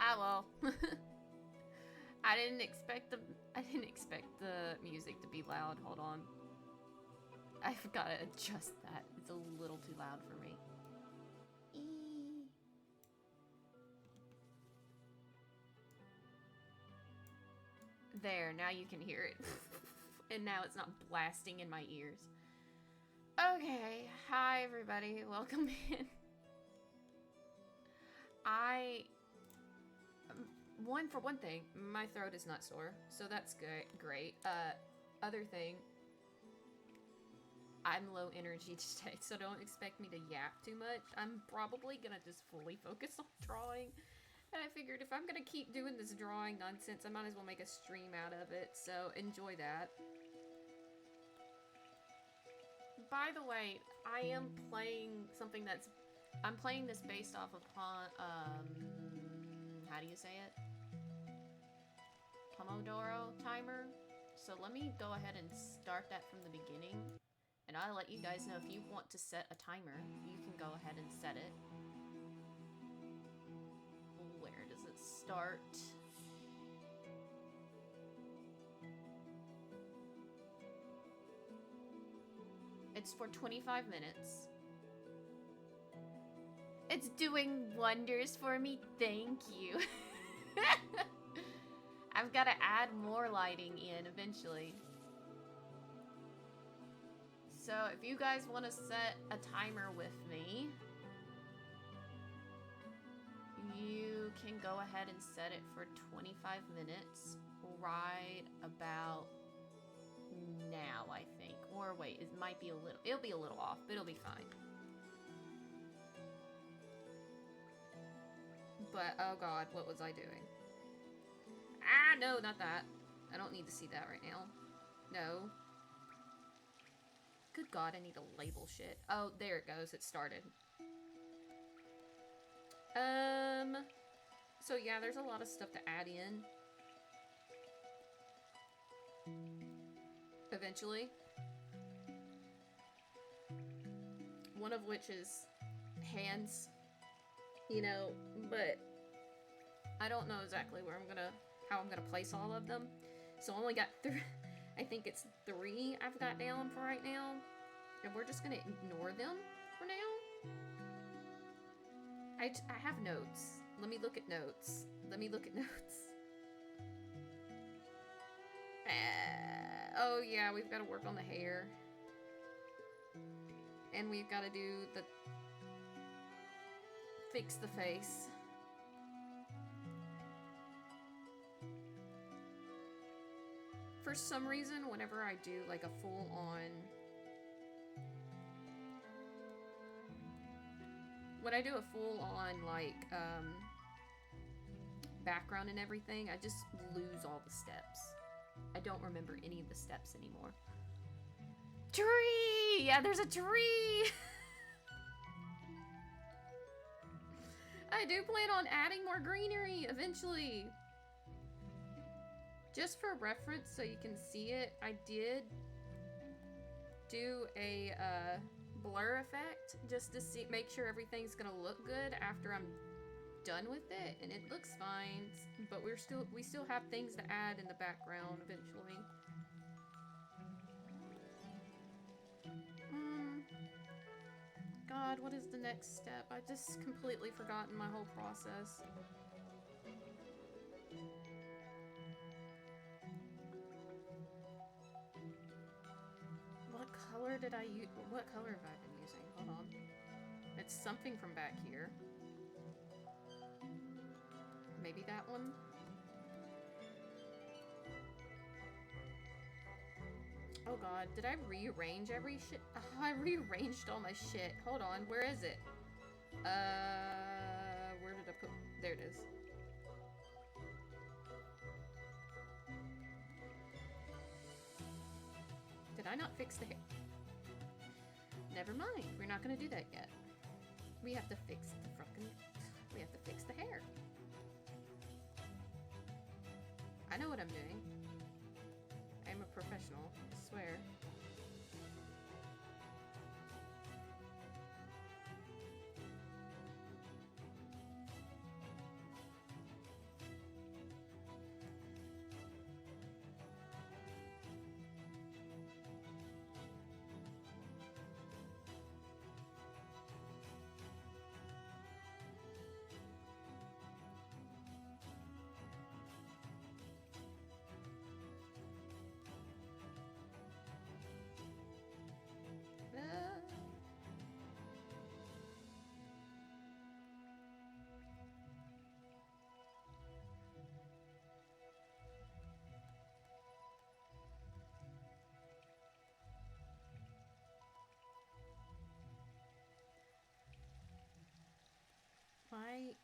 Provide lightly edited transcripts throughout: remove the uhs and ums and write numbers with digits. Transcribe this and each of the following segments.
Ah, well. I didn't expect the music to be loud. Hold on. I've got to adjust that. It's a little too loud for me. There, now you can hear it. And now it's not blasting in my ears. Okay, hi everybody, welcome in. For one thing, my throat is not sore, so that's good. Great. Other thing, I'm low energy today, so don't expect me to yap too much. I'm probably gonna just fully focus on drawing. And I figured if I'm gonna keep doing this drawing nonsense, I might as well make a stream out of it, so enjoy that. By the way, I am playing something that's... I'm playing this based off upon, how do you say it? Pomodoro timer. So let me go ahead and start that from the beginning. And I'll let you guys know if you want to set a timer, you can go ahead and set it. Where does it start? It's for 25 minutes. It's doing wonders for me, thank you. I've got to add more lighting in eventually. So if you guys want to set a timer with me, you can go ahead and set it for 25 minutes right about now, I think. Or wait, it might be a little... It'll be a little off, but it'll be fine. But, oh god, what was I doing? Ah, no, not that. I don't need to see that right now. No. Good god, I need to label shit. Oh, there it goes. It started. So yeah, there's a lot of stuff to add in. Eventually. One of which is hands. You know, but I don't know exactly where how I'm gonna place all of them. So I only got I think it's 3 I've got down for right now. And we're just gonna ignore them for now. I have notes. Let me look at notes. Oh yeah, we've got to work on the hair. And we've got to do the... fix the face. For some reason, whenever I do like a full-on... When I do a full-on like background and everything, I just lose all the steps. I don't remember any of the steps anymore. Tree! Yeah, there's a tree! I do plan on adding more greenery eventually. Just for reference, so you can see it, I did do a blur effect just to make sure everything's gonna look good after I'm done with it, and it looks fine. But we still have things to add in the background eventually. God, what is the next step? I just completely forgotten my whole process. What color did I use? What color have I been using? Hold on. It's something from back here. Maybe that one? Oh god, did I rearrange every shit? Oh, I rearranged all my shit. Hold on, where is it? Where did I put... There it is. Did I not fix the hair? Never mind, we're not gonna do that yet. We have to fix the fucking... We have to fix the hair. I know what I'm doing. I'm a professional, I swear.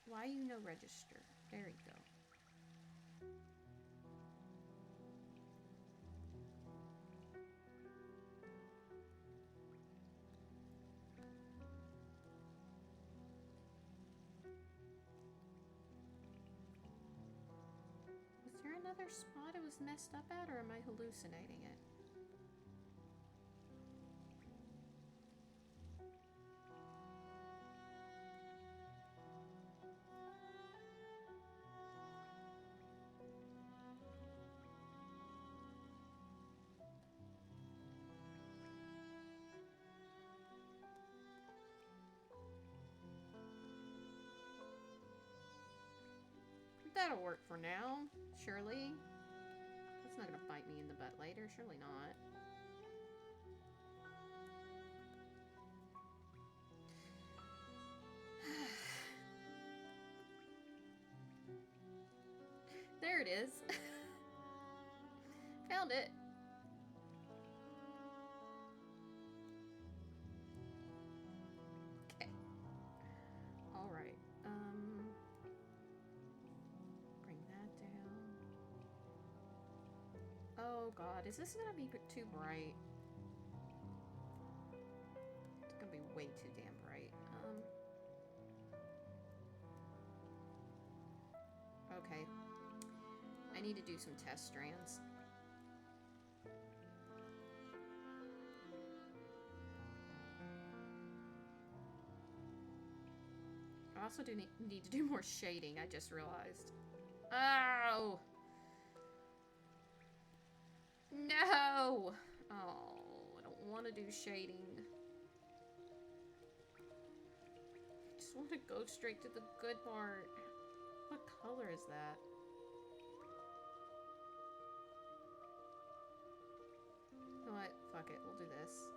Why you no register? There you go. Was there another spot it was messed up at, or am I hallucinating it? That'll work for now, surely. That's not gonna bite me in the butt later, surely not. There it is. Found it. Okay. Alright. Bring that down. Oh god, is this gonna be too bright? It's gonna be way too damn bright. Okay. I need to do some test strands. I also do need to do more shading, I just realized. Oh! No! Oh, I don't want to do shading. I just want to go straight to the good part. What color is that? You know what? Fuck it, we'll do this.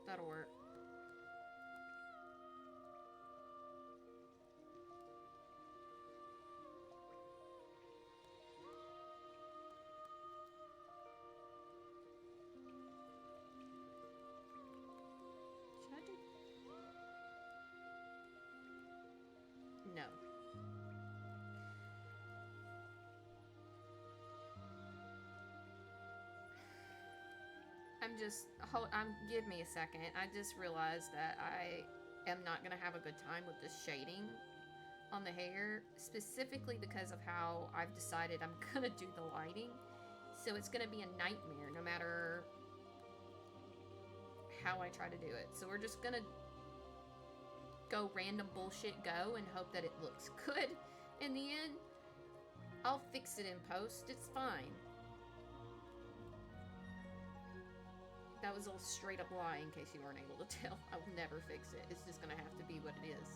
That'll work. Should I do... No. Give me a second. I just realized that I am not gonna have a good time with this shading on the hair, specifically because of how I've decided I'm gonna do the lighting. So it's gonna be a nightmare no matter how I try to do it. So we're just gonna go random bullshit go and hope that it looks good in the end. I'll fix it in post, it's fine. That was a straight up lie in case you weren't able to tell. I will never fix it. It's just gonna have to be what it is.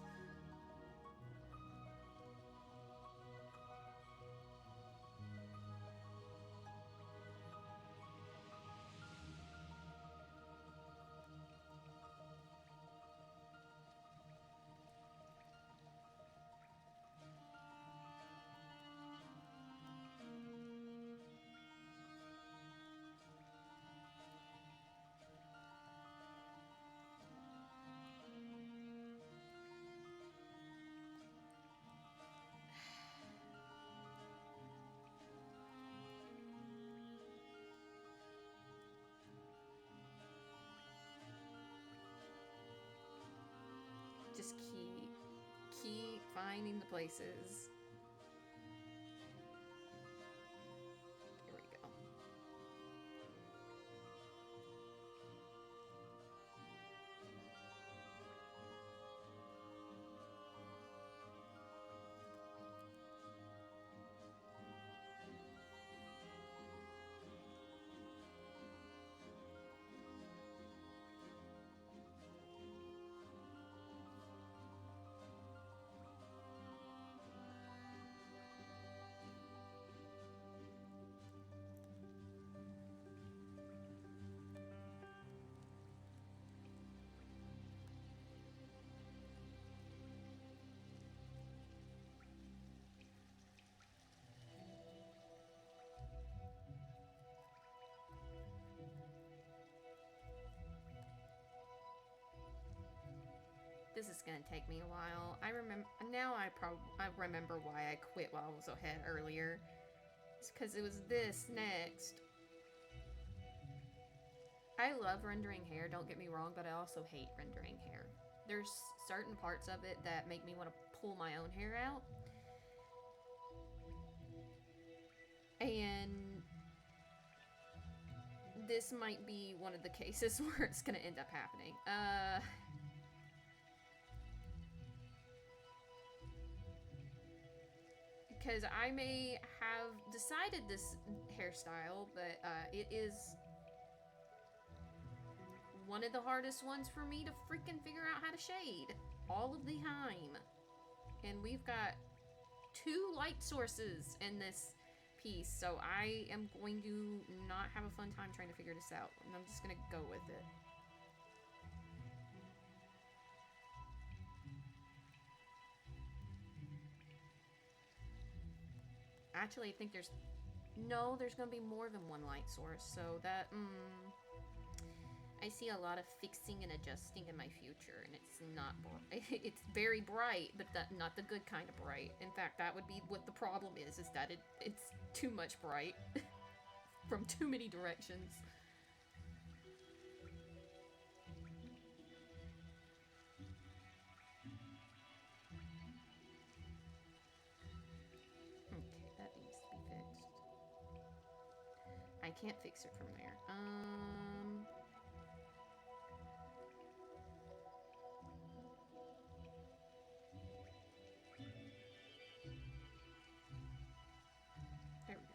Just keep finding the places. Here we go. this is gonna take me a while. I remember now. I remember why I quit while I was ahead earlier. It's because it was this next. I love rendering hair, don't get me wrong, but I also hate rendering hair. There's certain parts of it that make me want to pull my own hair out. And this might be one of the cases where it's going to end up happening. Because I may have decided this hairstyle, but it is one of the hardest ones for me to freaking figure out how to shade all of the time. And we've got 2 light sources in this piece, so I am going to not have a fun time trying to figure this out. And I'm just gonna go with it. Actually, I think there's gonna be more than one light source, so that, I see a lot of fixing and adjusting in my future, and it's not it's very bright, but not the good kind of bright. In fact, that would be what the problem is that it's too much bright from too many directions. Okay, that needs to be fixed. I can't fix it from there. There we go.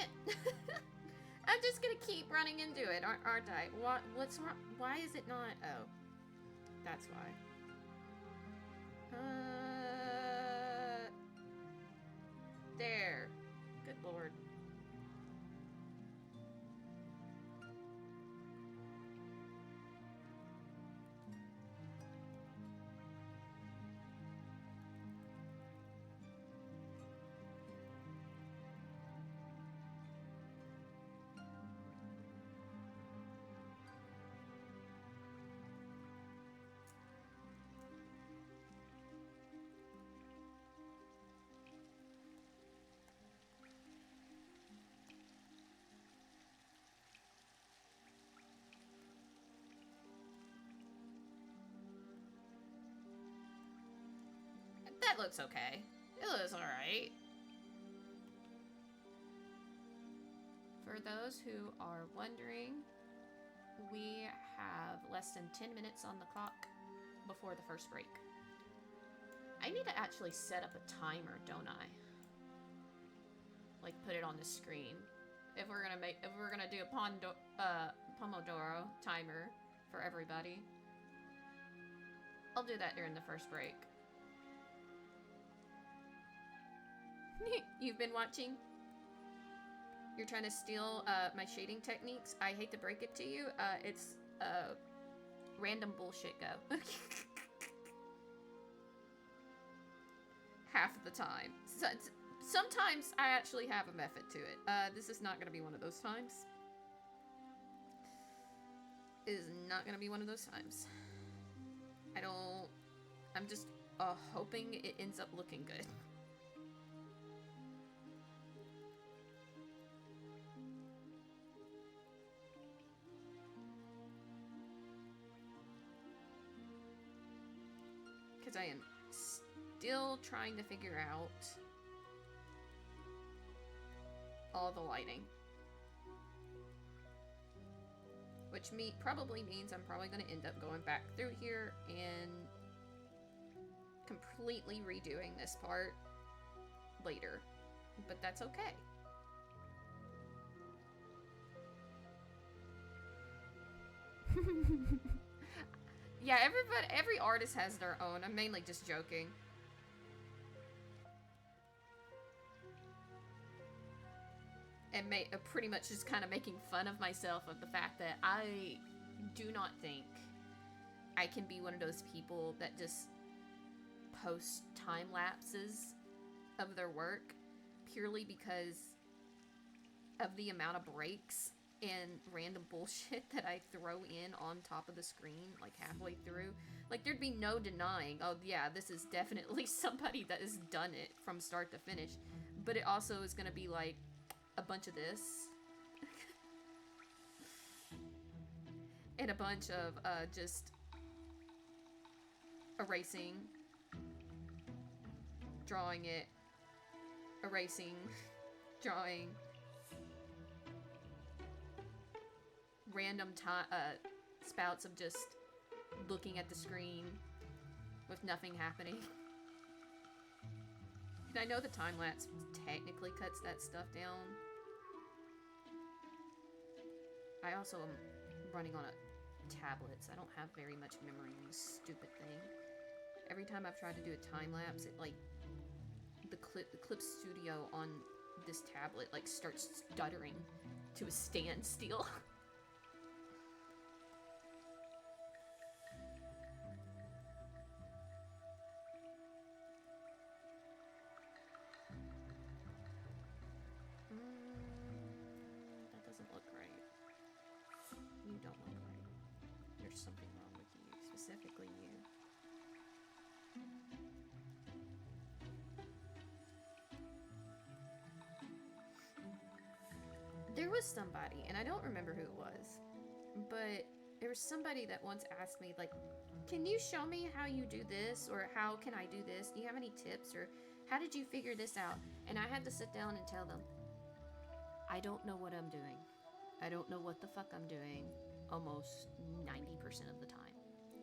it! I'm just gonna keep running into it, aren't I? What's wrong? Why is it not? Oh. That's why. There. Good lord. That looks okay. It looks alright. For those who are wondering, we have less than 10 minutes on the clock before the first break. I need to actually set up a timer, don't I? Like, put it on the screen. If we're gonna do a Pomodoro timer for everybody. I'll do that during the first break. You've been watching? You're trying to steal my shading techniques? I hate to break it to you. It's random bullshit go. Half of the time. So, sometimes I actually have a method to it. This is not going to be one of those times. It is not going to be one of those times. I'm just hoping it ends up looking good. Because I am still trying to figure out all the lighting. Which probably means I'm probably going to end up going back through here and completely redoing this part later. But that's okay. Yeah, every artist has their own. I'm mainly just joking. And pretty much just kind of making fun of myself of the fact that I do not think I can be one of those people that just post time lapses of their work purely because of the amount of breaks and random bullshit that I throw in on top of the screen, like halfway through. Like, there'd be no denying, oh yeah, this is definitely somebody that has done it from start to finish. But it also is gonna be like a bunch of this. And a bunch of just erasing, drawing it, erasing, drawing. Random spouts of just looking at the screen with nothing happening. And I know the time-lapse technically cuts that stuff down. I also am running on a tablet, so I don't have very much memory on this stupid thing. Every time I've tried to do a time-lapse, it like the Clip Studio on this tablet like starts stuttering to a standstill. That doesn't look right. You don't look right. There's something wrong with you, specifically you. There was somebody, and I don't remember who it was, but there was somebody that once asked me, like, can you show me how you do this, or how can I do this? Do you have any tips, or how did you figure this out? And I had to sit down and tell them, I don't know what I'm doing. I don't know what the fuck I'm doing almost 90% of the time.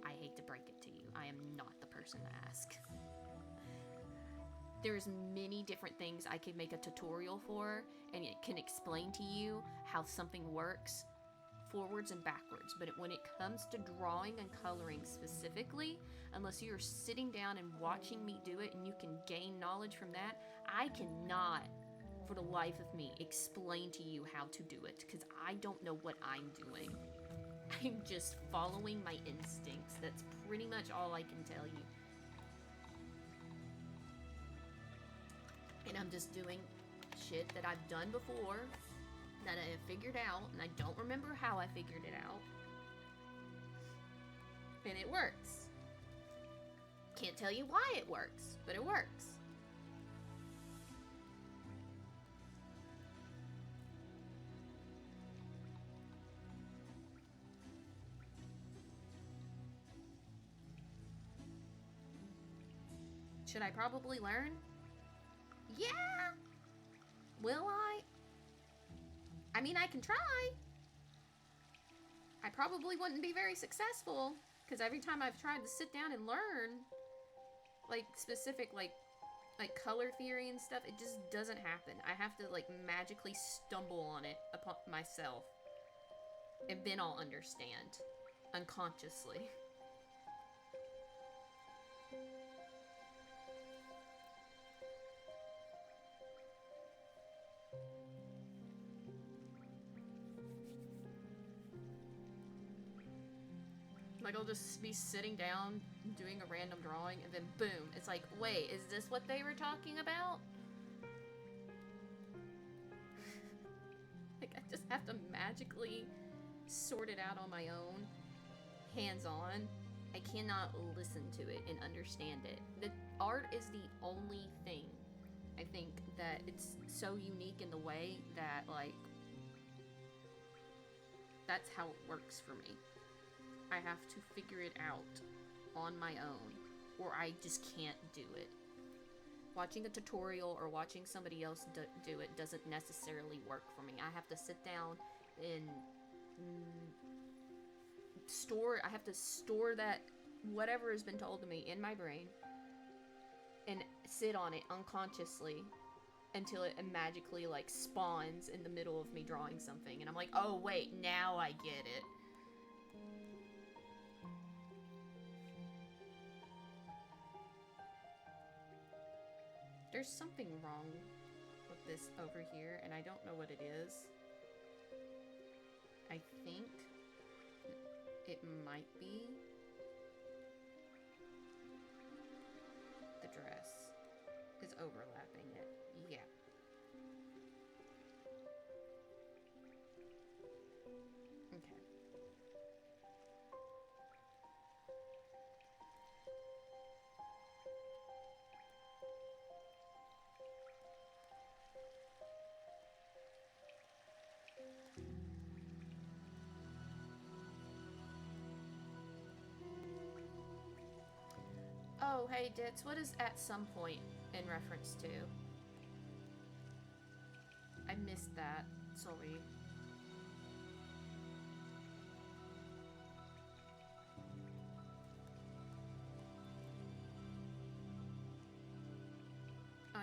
I hate to break it to you. I am not the person to ask. there's many different things I could make a tutorial for, and it can explain to you how something works forwards and backwards. But when it comes to drawing and coloring specifically, unless you're sitting down and watching me do it and you can gain knowledge from that, I cannot for the life of me explain to you how to do it, because I don't know what I'm doing. I'm just following my instincts. That's pretty much all I can tell you. And I'm just doing shit that I've done before, that I have figured out, and I don't remember how I figured it out. And it works. Can't tell you why it works, but it works. Should I probably learn? Yeah! Will I? I mean, I can try. I probably wouldn't be very successful, because every time I've tried to sit down and learn, like, specific, like color theory and stuff, it just doesn't happen. I have to, like, magically stumble on it upon myself, and then I'll understand, unconsciously. Like, I'll just be sitting down, doing a random drawing, and then boom, it's like, wait, is this what they were talking about? Like, I just have to magically sort it out on my own, hands-on. I cannot listen to it and understand it. The art is the only thing, I think, that it's so unique in the way that, like, that's how it works for me. I have to figure it out on my own, or I just can't do it. Watching a tutorial or watching somebody else do it doesn't necessarily work for me. I have to sit down and I have to store that, whatever has been told to me, in my brain, and sit on it unconsciously until it magically, like, spawns in the middle of me drawing something, and I'm like, oh wait, now I get it. There's something wrong with this over here, and I don't know what it is. I think it might be the dress is overlapping it. Yeah. Okay. Oh, hey, Ditz, what is at some point in reference to? I missed that. Sorry.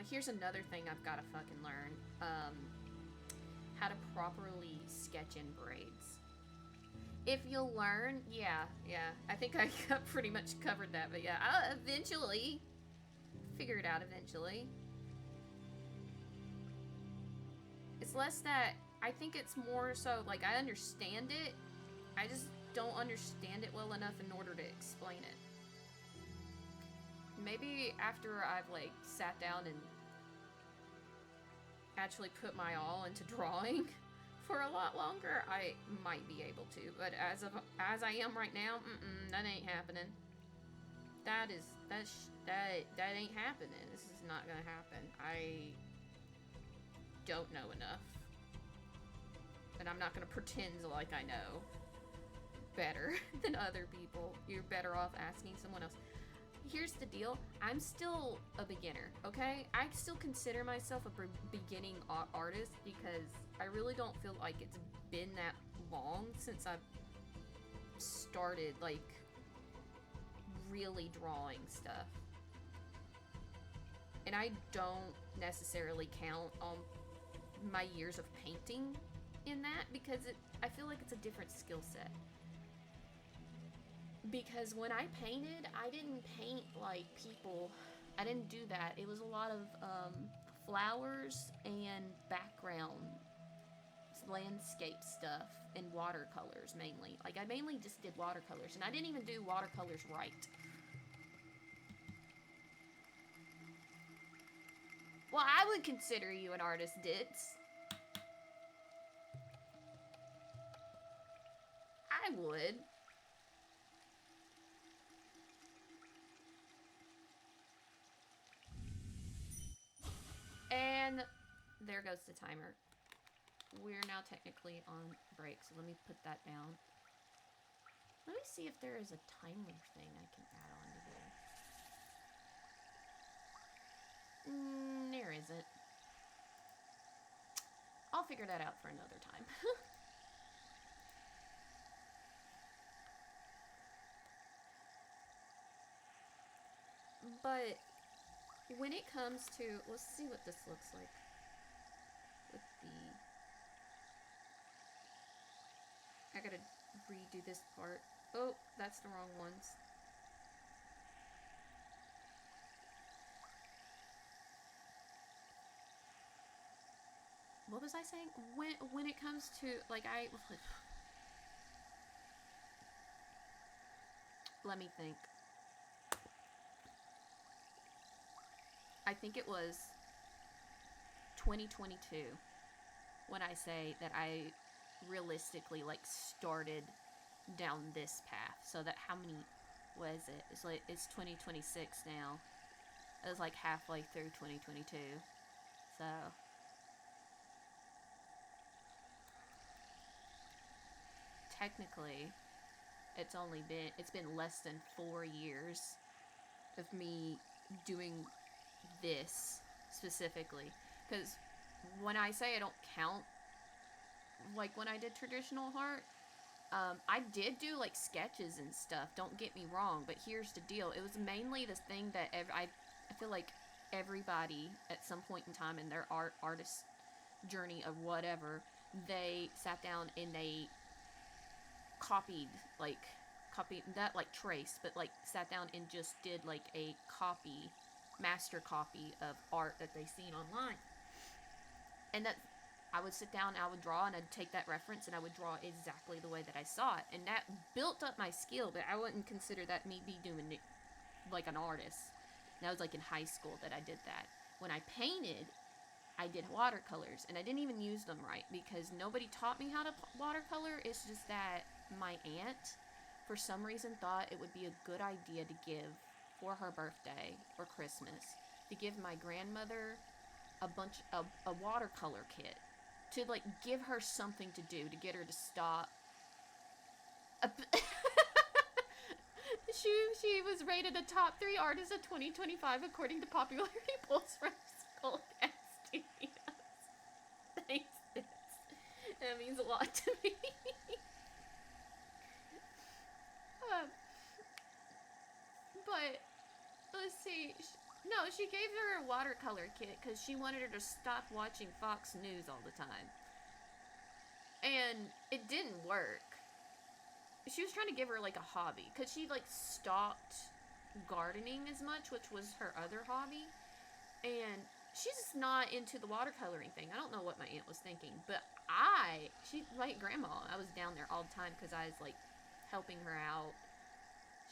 Here's another thing I've got to fucking learn. How to properly sketch in braids. If you'll learn, yeah. I think I pretty much covered that, but yeah, I'll eventually figure it out eventually. It's less that, I think it's more so, like, I understand it, I just don't understand it well enough in order to explain it. Maybe after I've, like, sat down and actually put my all into drawing for a lot longer, I might be able to. But as I am right now, that ain't happening. That ain't happening. This is not gonna happen. I don't know enough. And I'm not gonna pretend like I know better than other people. You're better off asking someone else. Here's the deal. I'm still a beginner, okay? I still consider myself a beginning artist because I really don't feel like it's been that long since I've started, like, really drawing stuff. And I don't necessarily count on my years of painting in that, because I feel like it's a different skill set. Because when I painted, I didn't paint like people. I didn't do that. It was a lot of flowers and background landscape stuff and watercolors mainly. Like, I mainly just did watercolors, and I didn't even do watercolors right. Well, I would consider you an artist, Ditz. I would. And there goes the timer. We're now technically on break, so let me put that down. Let me see if there is a timer thing I can add on to here. There isn't. I'll figure that out for another time. But when it comes to, let's see what this looks like with the, I gotta redo this part. Oh, that's the wrong ones. What was I saying? When it comes to, like, let me think. I think it was 2022 when I say that I realistically, like, started down this path. So that, how many was it? It's like, it's 2026 now. It was like halfway through 2022. So technically it's been less than 4 years of me doing this specifically, because when I say I don't count, like, when I did traditional art, I did do like sketches and stuff, don't get me wrong, but here's the deal. It was mainly this thing that I feel like everybody at some point in time in their artist journey of whatever, they sat down and they copied that, like, traced, but like sat down and just did like a master copy of art that they seen online. And that I would sit down, I would draw, and I'd take that reference and I would draw exactly the way that I saw it. And that built up my skill, but I wouldn't consider that me be doing it like an artist. And that was like in high school that I did that. When I painted, I did watercolors, and I didn't even use them right because nobody taught me how to watercolor. It's just that my aunt, for some reason, thought it would be a good idea to give, for her birthday or Christmas, to give my grandmother a watercolor kit, to, like, give her something to do, to get her to stop. She was rated a top 3 artist of 2025 according to popularity polls from Skullcast Studios. Thanks, Fitz. That means a lot to me. But let's see. No, she gave her a watercolor kit because she wanted her to stop watching Fox News all the time. And it didn't work. She was trying to give her, like, a hobby, because she, like, stopped gardening as much, which was her other hobby. And she's just not into the watercoloring thing. I don't know what my aunt was thinking, but like grandma, I was down there all the time because I was, like, helping her out.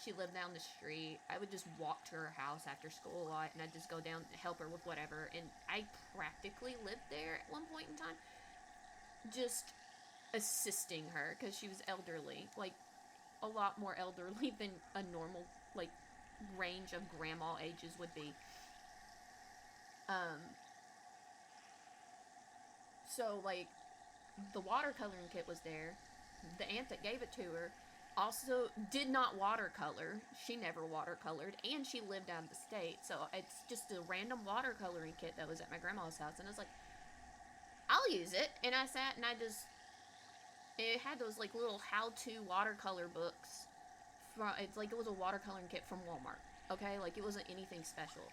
She lived down the street. I would just walk to her house after school a lot, and I'd just go down and help her with whatever. And I practically lived there at one point in time, just assisting her, because she was elderly, like, a lot more elderly than a normal, like, range of grandma ages would be. So, like, the watercoloring kit was there. The aunt that gave it to her also did not watercolor. She never watercolored, and she lived out of the state. So it's just a random watercoloring kit that was at my grandma's house, and I was like, I'll use it. And I sat and it had those, like, little how-to watercolor books. It's like it was a watercoloring kit from Walmart. Okay, like, it wasn't anything special.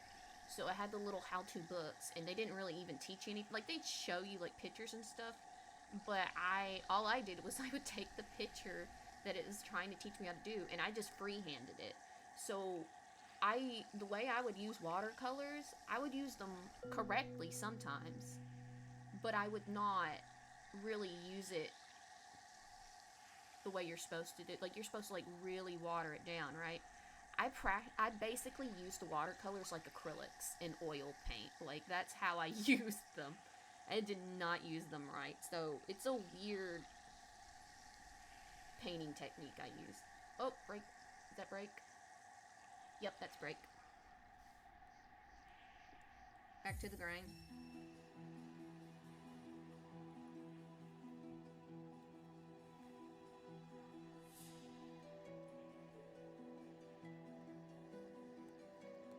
So I had the little how-to books, and they didn't really even teach you anything. Like, they'd show you, like, pictures and stuff, but all I did was I would take the picture that it was trying to teach me how to do, and I just free-handed it. So the way I would use watercolors, I would use them correctly sometimes, but I would not really use it the way you're supposed to do. Like, you're supposed to, like, really water it down, right? I basically used the watercolors like acrylics in oil paint. Like, that's how I used them. I did not use them right. So, it's a weird painting technique I used. Oh, break. Is that break? Yep, that's break. Back to the grind.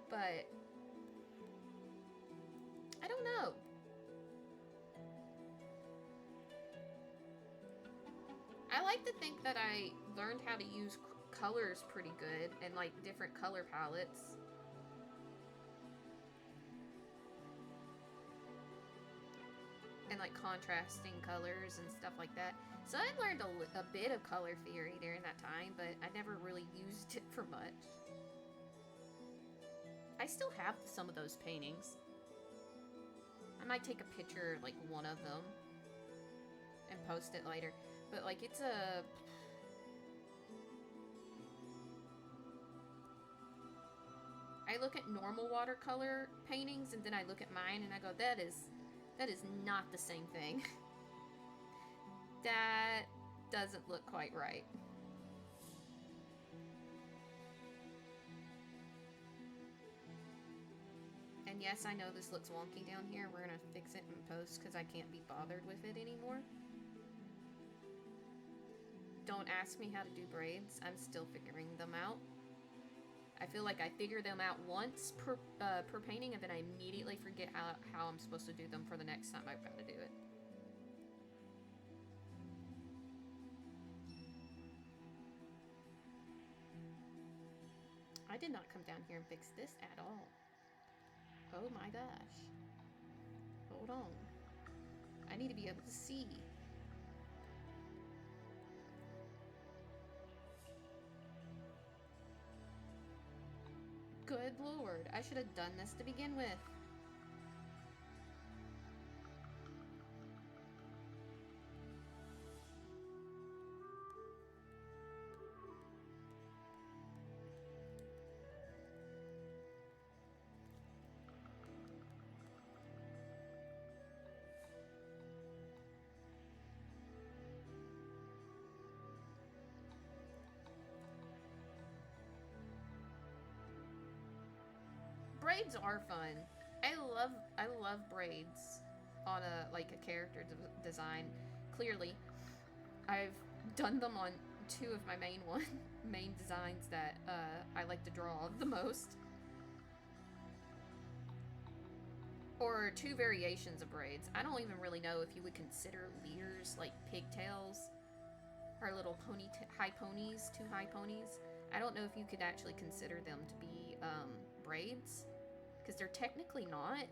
But I don't know. I like to think that I learned how to use colors pretty good and like different color palettes. And like contrasting colors and stuff like that. So I learned a bit of color theory during that time, but I never really used it for much. I still have some of those paintings. I might take a picture, like one of them, and post it later. But like, it's a... I look at normal watercolor paintings, and then I look at mine, and I go, that is not the same thing. That doesn't look quite right. And yes, I know this looks wonky down here. We're gonna fix it in post because I can't be bothered with it anymore. Don't ask me how to do braids. I'm still figuring them out. I feel like I figure them out once per painting, and then I immediately forget how I'm supposed to do them for the next time I've got to do it. I did not come down here and fix this at all. Oh my gosh. Hold on. I need to be able to see. Good lord, I should have done this to begin with. Braids are fun. I love braids on a character design. Clearly, I've done them on two of my main designs that I like to draw the most. Or two variations of braids. I don't even really know if you would consider leers like pigtails or little high ponies, two high ponies. I don't know if you could actually consider them to be braids, because they're technically not.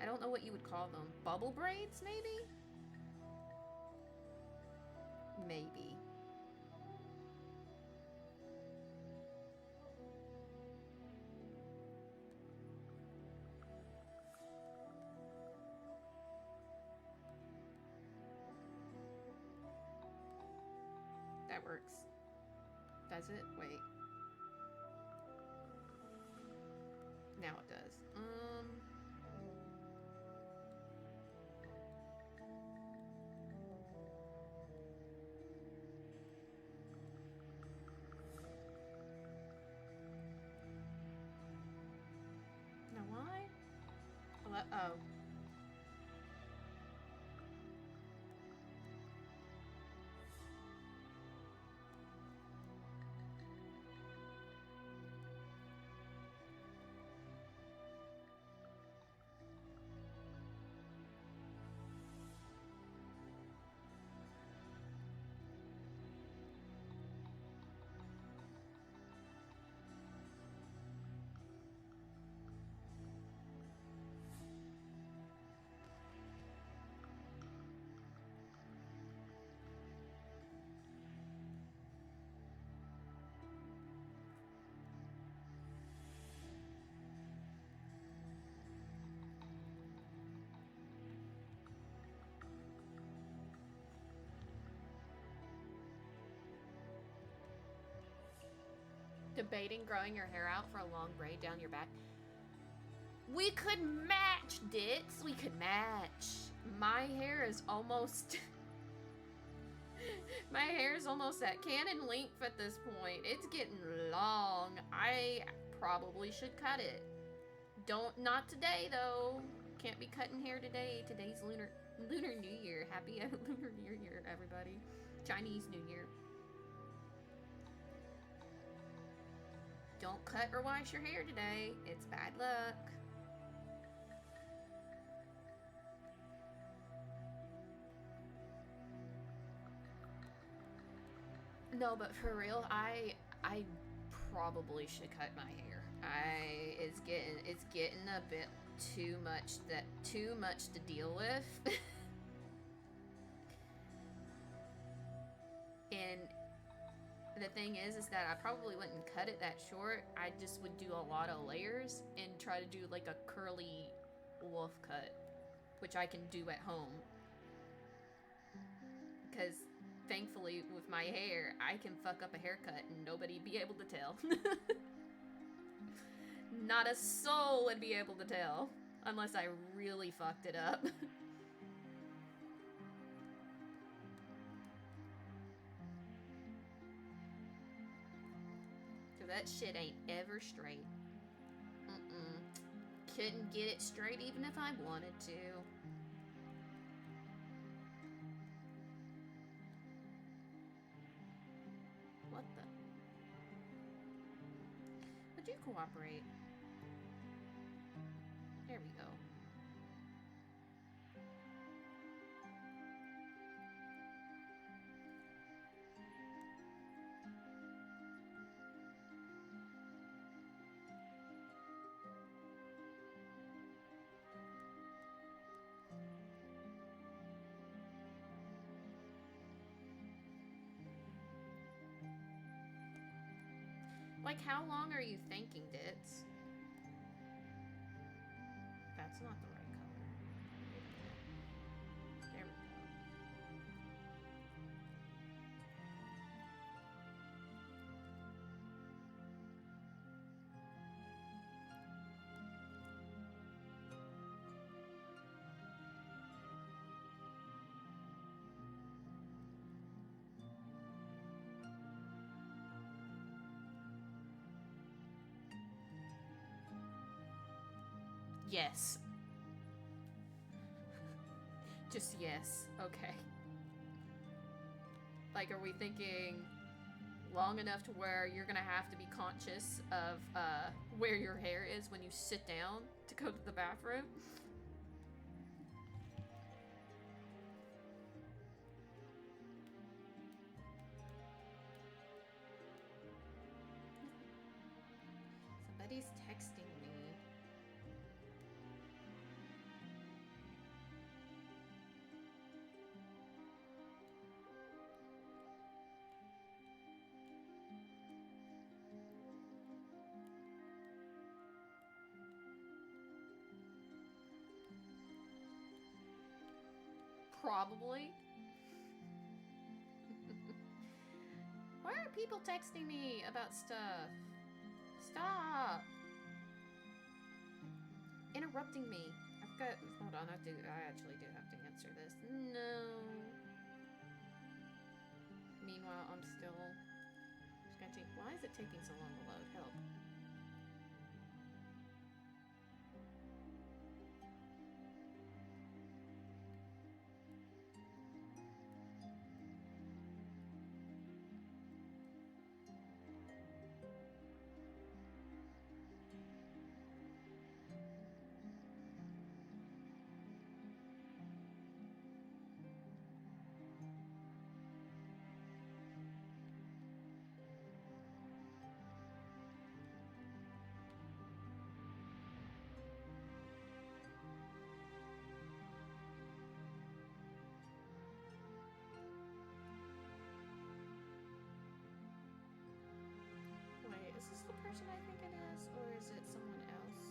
I don't know what you would call them. Bubble braids, maybe? Maybe. That works. Does it? Wait. Now it does. Now why? Oh. Debating growing your hair out for a long braid down your back. We could match, Ditz. We could match. My hair is almost... My hair is almost at cannon length at this point. It's getting long. I probably should cut it. Not today, though. Can't be cutting hair today. Today's Lunar New Year. Happy Lunar New Year, everybody. Chinese New Year. Don't cut or wash your hair today. It's bad luck. No, but for real, I probably should cut my hair. It's getting a bit too much to deal with. And the thing is that I probably wouldn't cut it that short. I just would do a lot of layers and try to do like a curly wolf cut, which I can do at home. Because thankfully with my hair, I can fuck up a haircut and nobody be able to tell. Not a soul would be able to tell unless I really fucked it up. That shit ain't ever straight. Couldn't get it straight even if I wanted to. What the? Would you cooperate? There we go. Like, how long are you thinking, Ditz? That's not the right color. There we go. Yes. Just yes. Okay. Like, are we thinking long enough to where you're gonna have to be conscious of where your hair is when you sit down to go to the bathroom? Somebody's texting me. Probably. Why are people texting me about stuff? Stop! Interrupting me. I've got... Hold on, I actually do have to answer this. No. Meanwhile, I'm still... sketching. Why is it taking so long to load? Help. Is this the person I think it is, or is it someone else?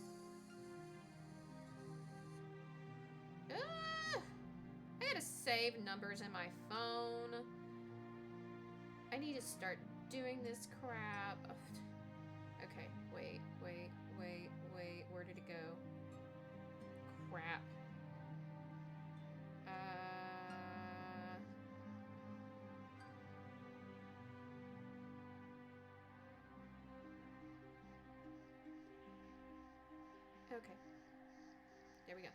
I gotta save numbers in my phone. I need to start doing this crap. Okay. There we go.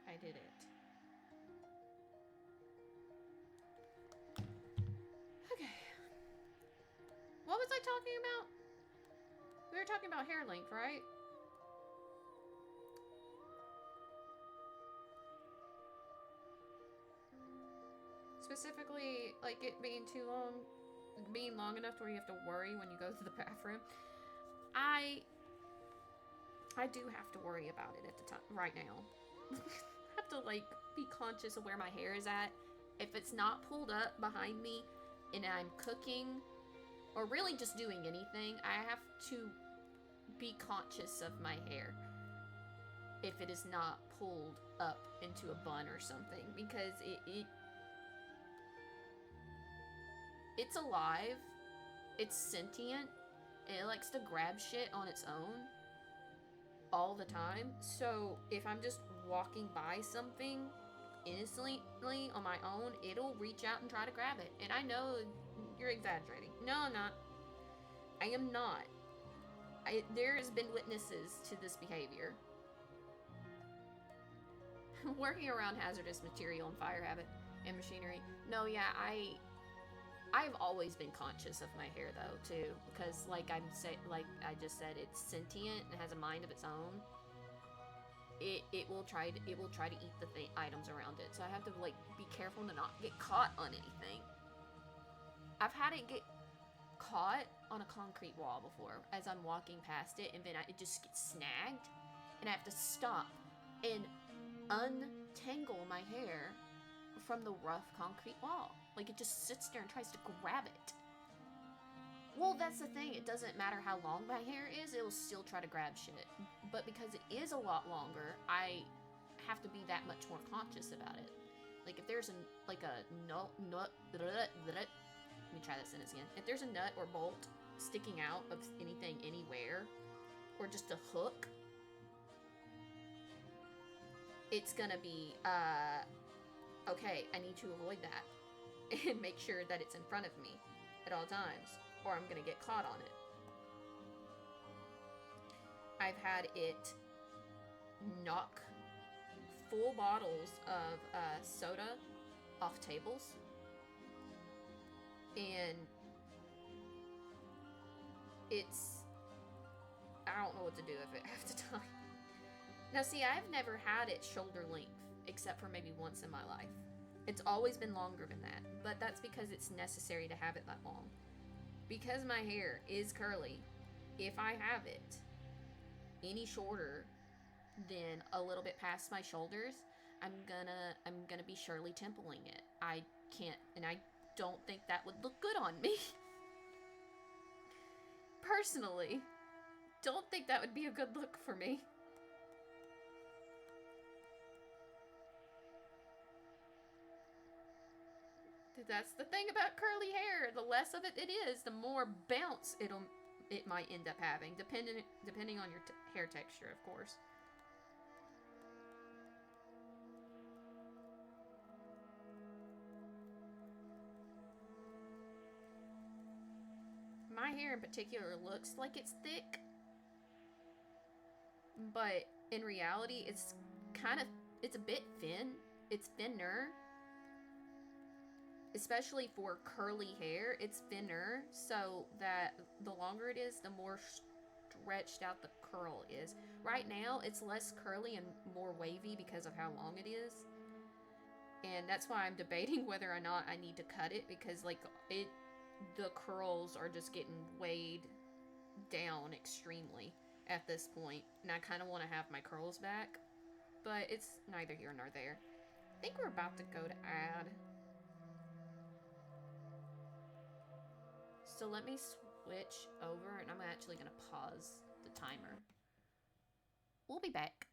I did it. Okay. What was I talking about? We were talking about hair length, right? Specifically, like it being too long, being long enough to where you have to worry when you go to the bathroom. I do have to worry about it at the time right now. I have to like be conscious of where my hair is at. If it's not pulled up behind me and I'm cooking or really just doing anything, I have to be conscious of my hair if it is not pulled up into a bun or something, because it's alive, it's sentient, and it likes to grab shit on its own all the time. So if I'm just walking by something innocently on my own, it'll reach out and try to grab it. And I know you're exaggerating. No, I'm not. I am not. There has been witnesses to this behavior. Working around hazardous material and fire habit and machinery. No, yeah, I've always been conscious of my hair though too, because like I just said, it's sentient and has a mind of its own. It will try to eat the items around it, so I have to like be careful to not get caught on anything. I've had it get caught on a concrete wall before as I'm walking past it, and then it just gets snagged, and I have to stop and untangle my hair from the rough concrete wall. Like, it just sits there and tries to grab it. Well, that's the thing. It doesn't matter how long my hair is, it will still try to grab shit. But because it is a lot longer, I have to be that much more conscious about it. Like, if there's let me try that sentence again. If there's a nut or bolt sticking out of anything anywhere, or just a hook, it's gonna be, okay, I need to avoid that and make sure that it's in front of me at all times, or I'm gonna get caught on it. I've had it knock full bottles of soda off tables, and I don't know what to do with it half the time. Now see, I've never had it shoulder length, except for maybe once in my life. It's always been longer than that, but that's because it's necessary to have it that long. Because my hair is curly, if I have it any shorter than a little bit past my shoulders, I'm gonna be Shirley Templing it. I can't, and I don't think that would look good on me. Personally, don't think that would be a good look for me. That's the thing about curly hair. The less of it is, the more bounce it might end up having, depending on your hair texture, of course. My hair in particular looks like it's thick, but in reality, it's a bit thin. It's thinner. Especially for curly hair, it's thinner, so that the longer it is, the more stretched out the curl is. Right now, it's less curly and more wavy because of how long it is. And that's why I'm debating whether or not I need to cut it, because like the curls are just getting weighed down extremely at this point, and I kind of want to have my curls back, but it's neither here nor there. I think we're about to go to add. So let me switch over, and I'm actually going to pause the timer. We'll be back.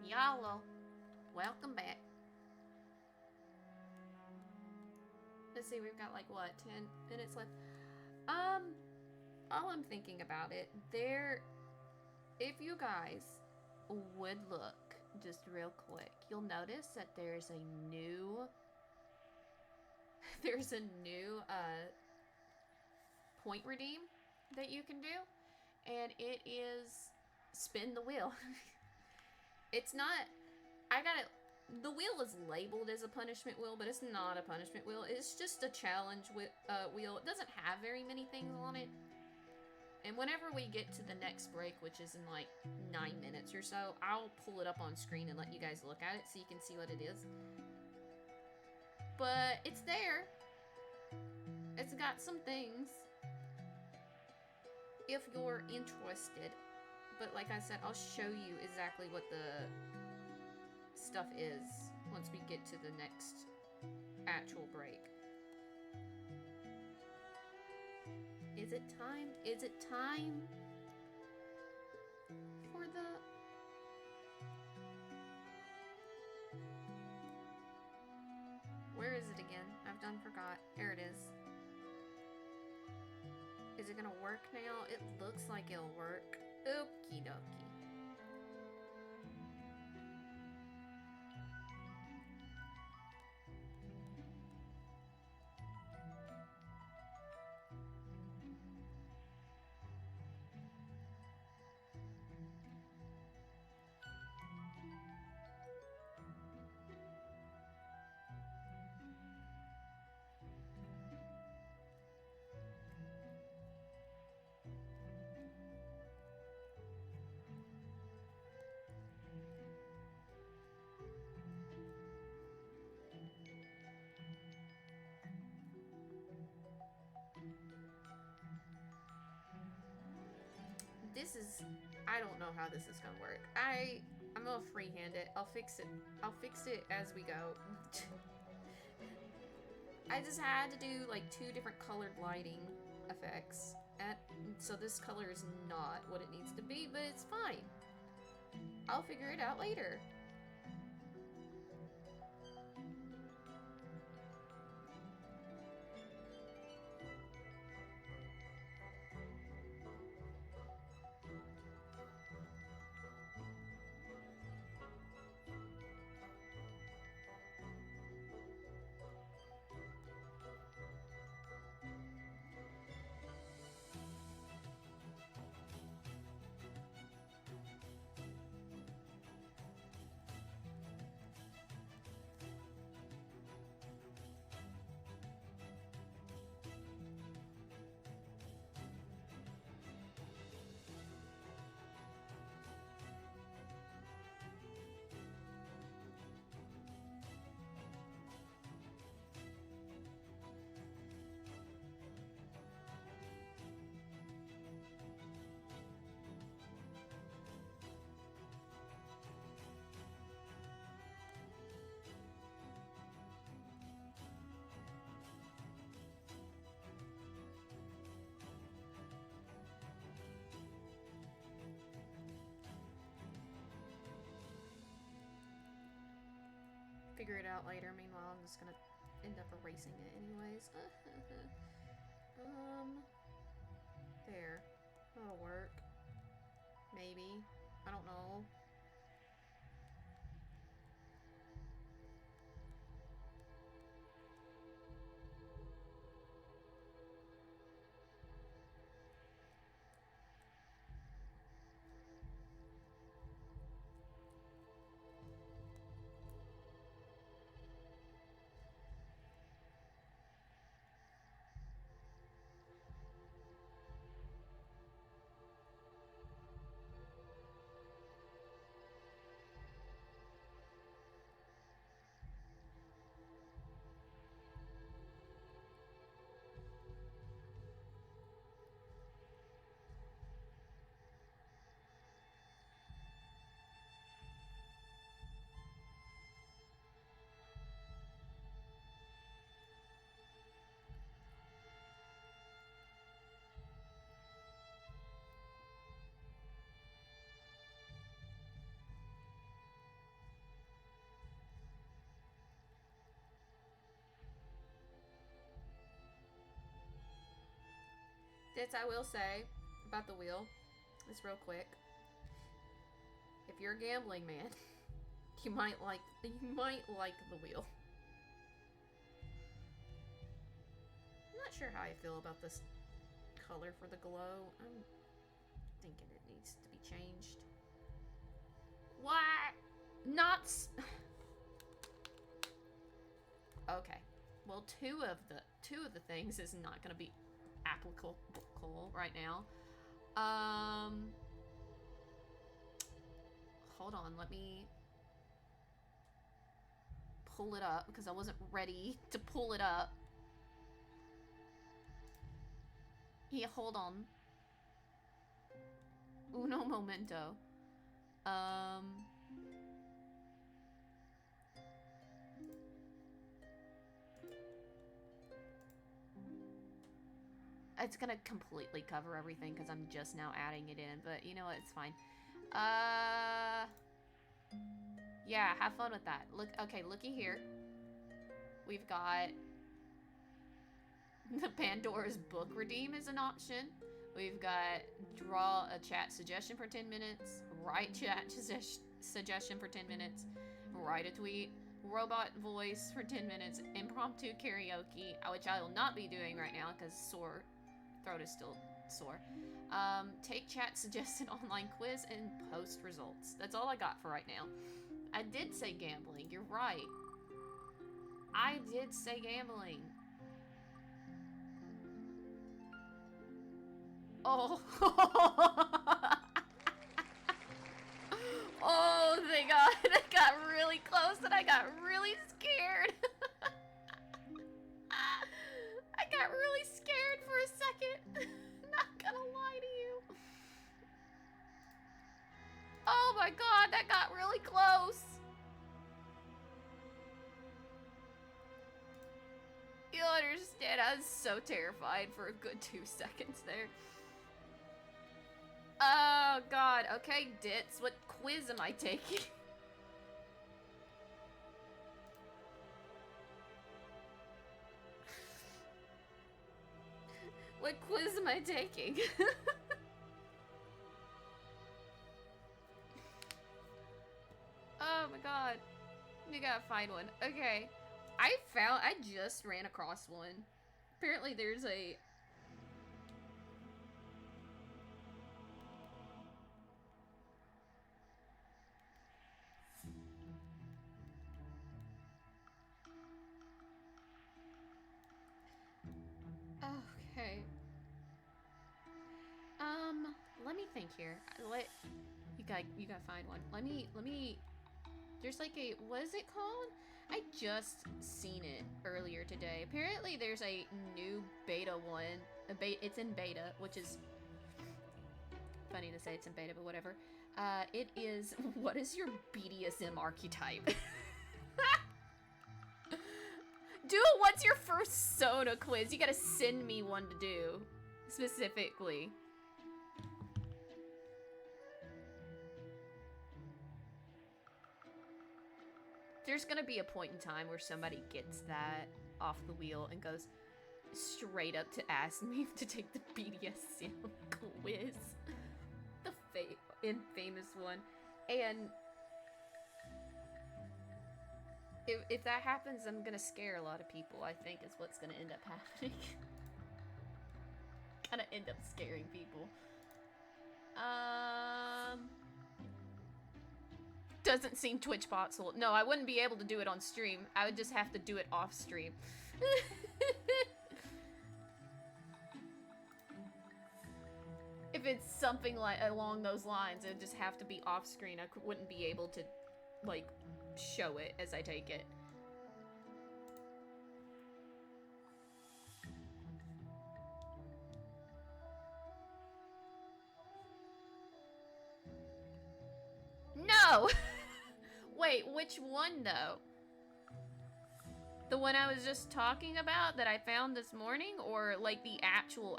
Y'all, welcome back. Let's see, we've got like what, 10 minutes left. All I'm thinking about it, if you guys would look just real quick, you'll notice that there's a new point redeem that you can do, and it is spin the wheel. It's not, I got it, the wheel is labeled as a punishment wheel, but it's not a punishment wheel. It's just a challenge wheel. It doesn't have very many things on it. And whenever we get to the next break, which is in like 9 minutes or so, I'll pull it up on screen and let you guys look at it so you can see what it is. But it's there. It's got some things if you're interested. But like I said, I'll show you exactly what the stuff is once we get to the next actual break. Is it time? Is it time for the... Where is it again? I've done forgot. There it is. Is it gonna work now? It looks like it'll work. Okie dokie. This is, I don't know how this is gonna work. I'm gonna freehand it. I'll fix it as we go. I just had to do like 2 different colored lighting effects. So this color is not what it needs to be, but it's fine. I'll figure it out later. Figure it out later. Meanwhile, I'm just gonna end up erasing it anyways. There. That'll work. Maybe. I don't know. This I will say about the wheel. Just real quick. If you're a gambling man, you might like the wheel. I'm not sure how I feel about this color for the glow. I'm thinking it needs to be changed. What? Not. Okay. Well, two of the things is not going to be applicable right now. Hold on, let me pull it up because I wasn't ready to pull it up. Yeah, hold on. Uno momento. It's gonna completely cover everything because I'm just now adding it in, but you know what, it's fine. Yeah, have fun with that. Look, okay, looky here. We've got the Pandora's Book redeem is an option. We've got draw a chat suggestion for 10 minutes, write chat suggestion for 10 minutes, write a tweet, robot voice for 10 minutes, impromptu karaoke, which I will not be doing right now because throat is still sore. Take chat suggested online quiz and post results. That's all I got for right now. I did say gambling, you're right. I did say gambling. Oh. Oh, thank God. I got really close and I got really scared. I got really scared for a second. Not gonna lie to you. Oh my God, that got really close. You'll understand, I was so terrified for a good 2 seconds there. Oh God, okay, Ditz, what quiz am I taking? What quiz am I taking? Oh my God, you gotta find one. Okay, I just ran across one. Apparently there's a... Okay. Let me think here. You gotta find one. Let me, there's like a, what is it called? I just seen it earlier today. Apparently there's a new beta one. It's in beta, which is funny to say it's in beta, but whatever. It is, what is your BDSM archetype? Do a what's your first Sona quiz. You gotta send me one to do, specifically. There's gonna be a point in time where somebody gets that off the wheel and goes straight up to ask me to take the BDSM quiz. The infamous one. And if that happens, I'm gonna scare a lot of people, I think is what's gonna end up happening. Gonna end up scaring people. Doesn't seem Twitch possible. No, I wouldn't be able to do it on stream. I would just have to do it off stream. If it's something like along those lines, it would just have to be off screen. I wouldn't be able to, like, show it as I take it. No! Wait, which one, though? The one I was just talking about that I found this morning? Or, like, the actual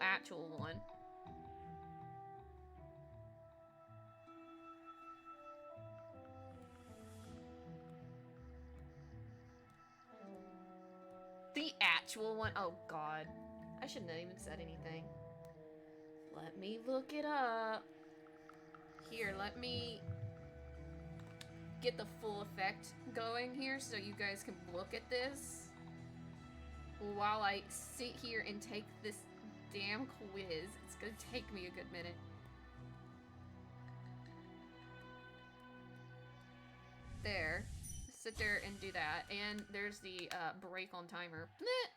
one? The actual one? Oh, God. I shouldn't have even said anything. Let me look it up. Here, let me get the full effect going here so you guys can look at this while I sit here and take this damn quiz. It's gonna take me a good minute. There. Sit there and do that. And there's the break on timer. Bleh!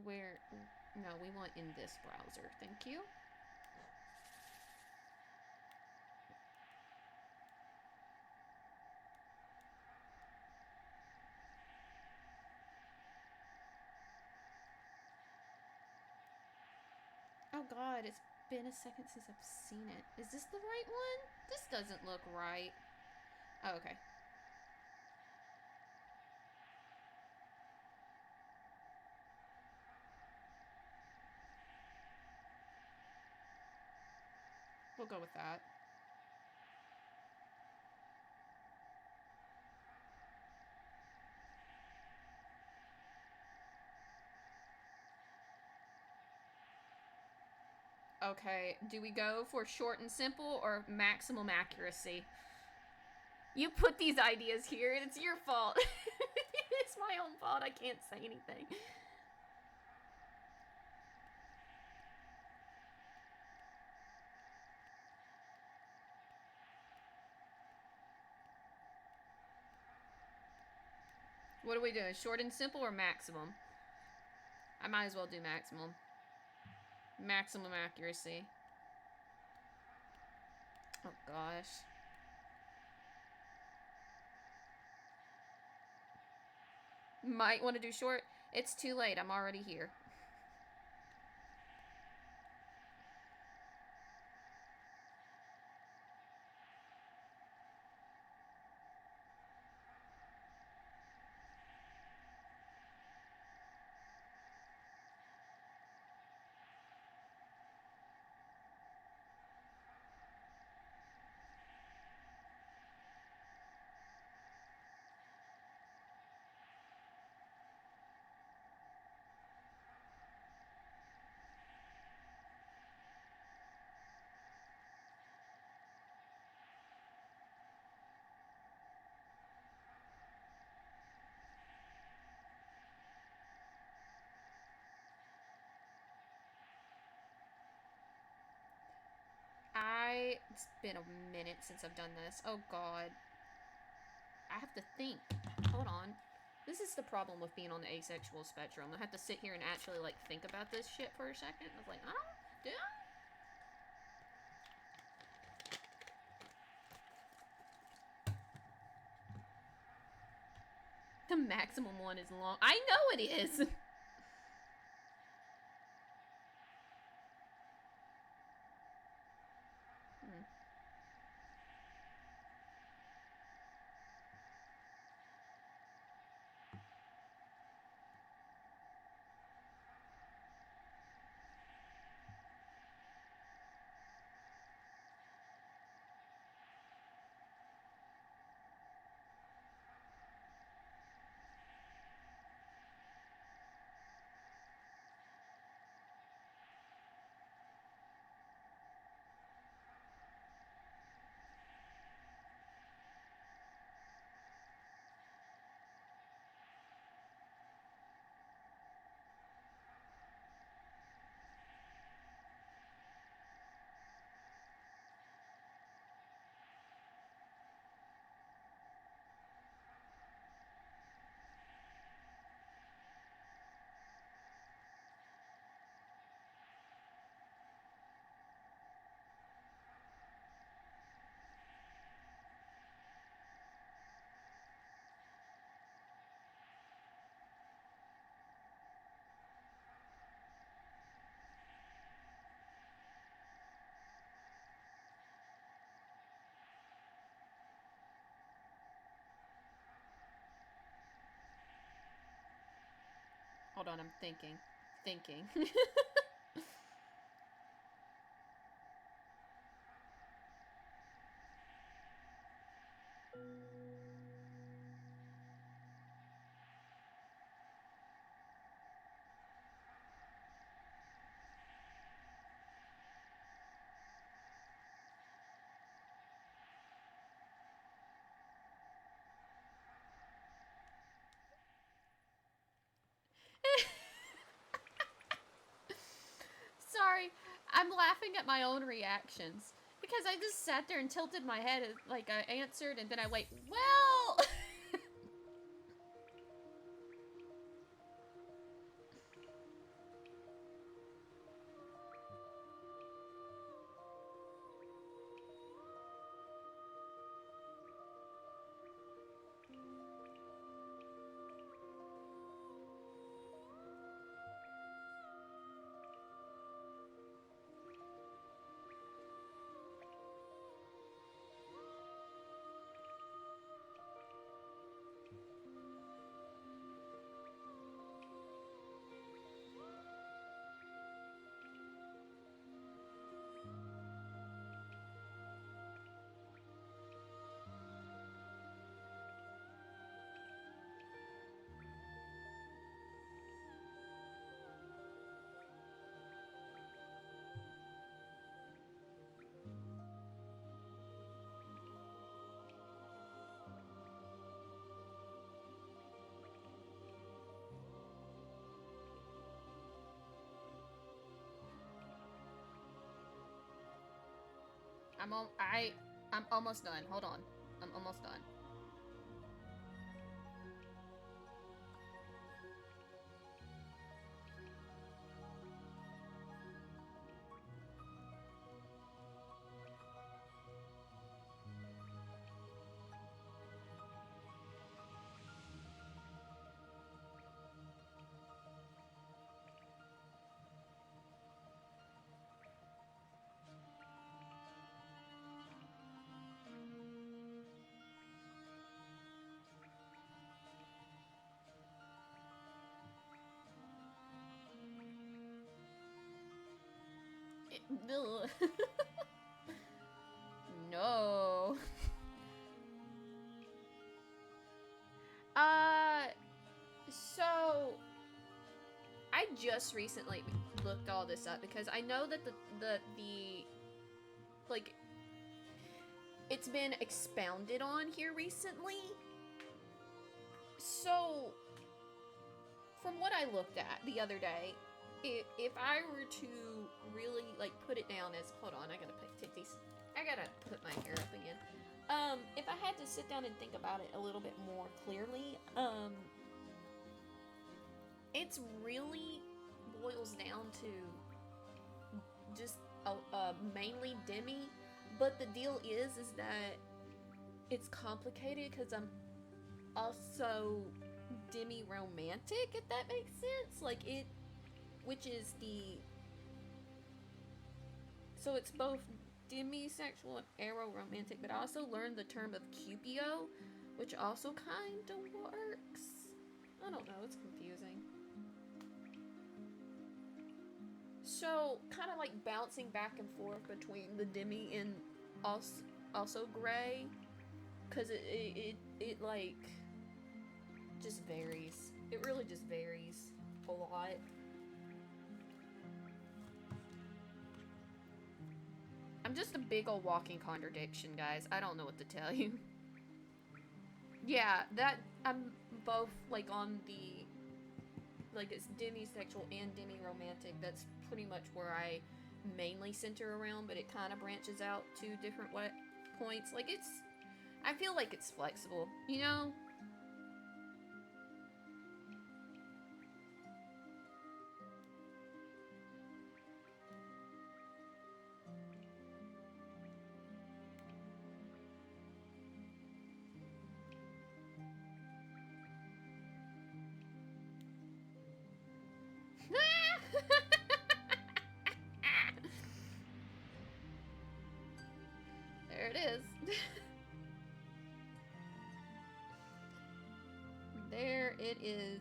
Where? No, we want in this browser. Thank you. Oh god, it's been a second since I've seen it. Is this the right one? This doesn't look right. Oh, okay. We'll go with that. Okay, do we go for short and simple or maximum accuracy? You put these ideas here and it's your fault. It's my own fault. I can't say anything. What are we doing? Short and simple or maximum? I might as well do maximum. Maximum accuracy. Oh gosh. Might want to do short. It's too late. I'm already here. It's been a minute since I've done this. Oh god. I have to think. Hold on. This is the problem with being on the asexual spectrum. I have to sit here and actually, like, think about this shit for a second. I was like, I don't... Do I? The maximum one is long. I know it is! Hold on, I'm thinking. Thinking. Sorry, I'm laughing at my own reactions. Because I just sat there and tilted my head like I answered, and then I wait, well... I'm almost done. Hold on. I'm almost done. No. So I just recently looked all this up because I know that the like it's been expounded on here recently. So from what I looked at the other day, if I were to really like put it down as, hold on, I gotta put my hair up again. If I had to sit down and think about it a little bit more clearly, it's really boils down to just mainly Demi, but the deal is that it's complicated because I'm also Demi romantic, if that makes sense. Like it, which is so it's both demisexual and aromantic, but I also learned the term of Cupio, which also kind of works. I don't know, it's confusing. So, kind of like bouncing back and forth between the demi and also gray, because it like just varies. It really just varies a lot. I'm just a big old walking contradiction, guys. I don't know what to tell you. Yeah, that I'm both like on the like it's demisexual and demi-romantic. That's pretty much where I mainly center around, but it kind of branches out to different points. Like I feel like it's flexible, you know? There it is. There it is.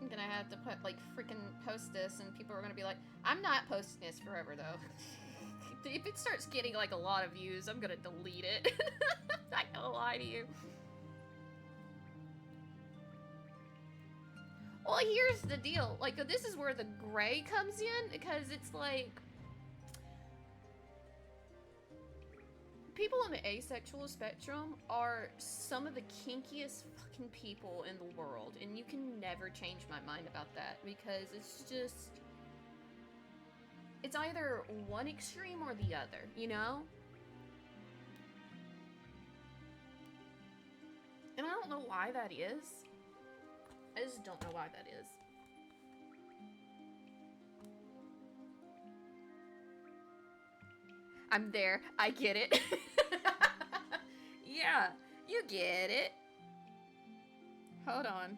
I'm gonna have to put like freaking post this, and people are gonna be like, I'm not posting this forever though. If it starts getting like a lot of views, I'm gonna delete it. Not gonna lie to you. Well, here's the deal. Like, this is where the gray comes in, because it's like, People on the asexual spectrum are some of the kinkiest fucking people in the world, and you can never change my mind about that, because it's just... It's either one extreme or the other, you know? And I don't know why that is. I just don't know why that is. I'm there. I get it. Yeah, you get it. Hold on.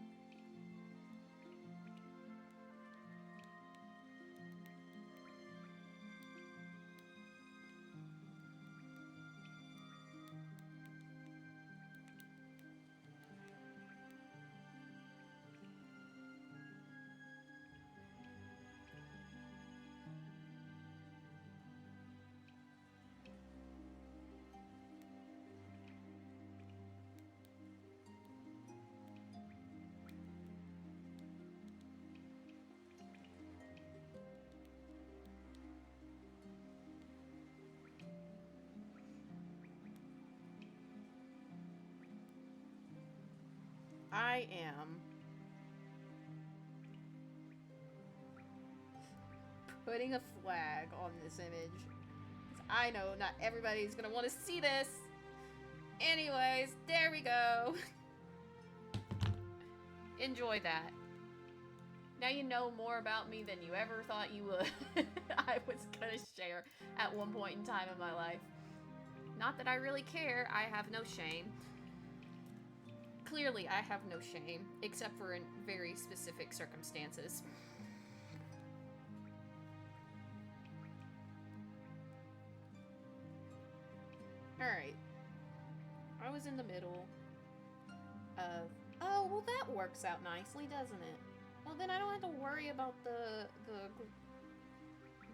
I am putting a flag on this image. I know not everybody's gonna want to see this. Anyways, there we go. Enjoy that. Now you know more about me than you ever thought you would. I was gonna share at one point in time in my life. Not that I really care, I have no shame. Clearly, I have no shame, except for in very specific circumstances. Alright. I was in the middle of... Oh, well that works out nicely, doesn't it? Well, then I don't have to worry about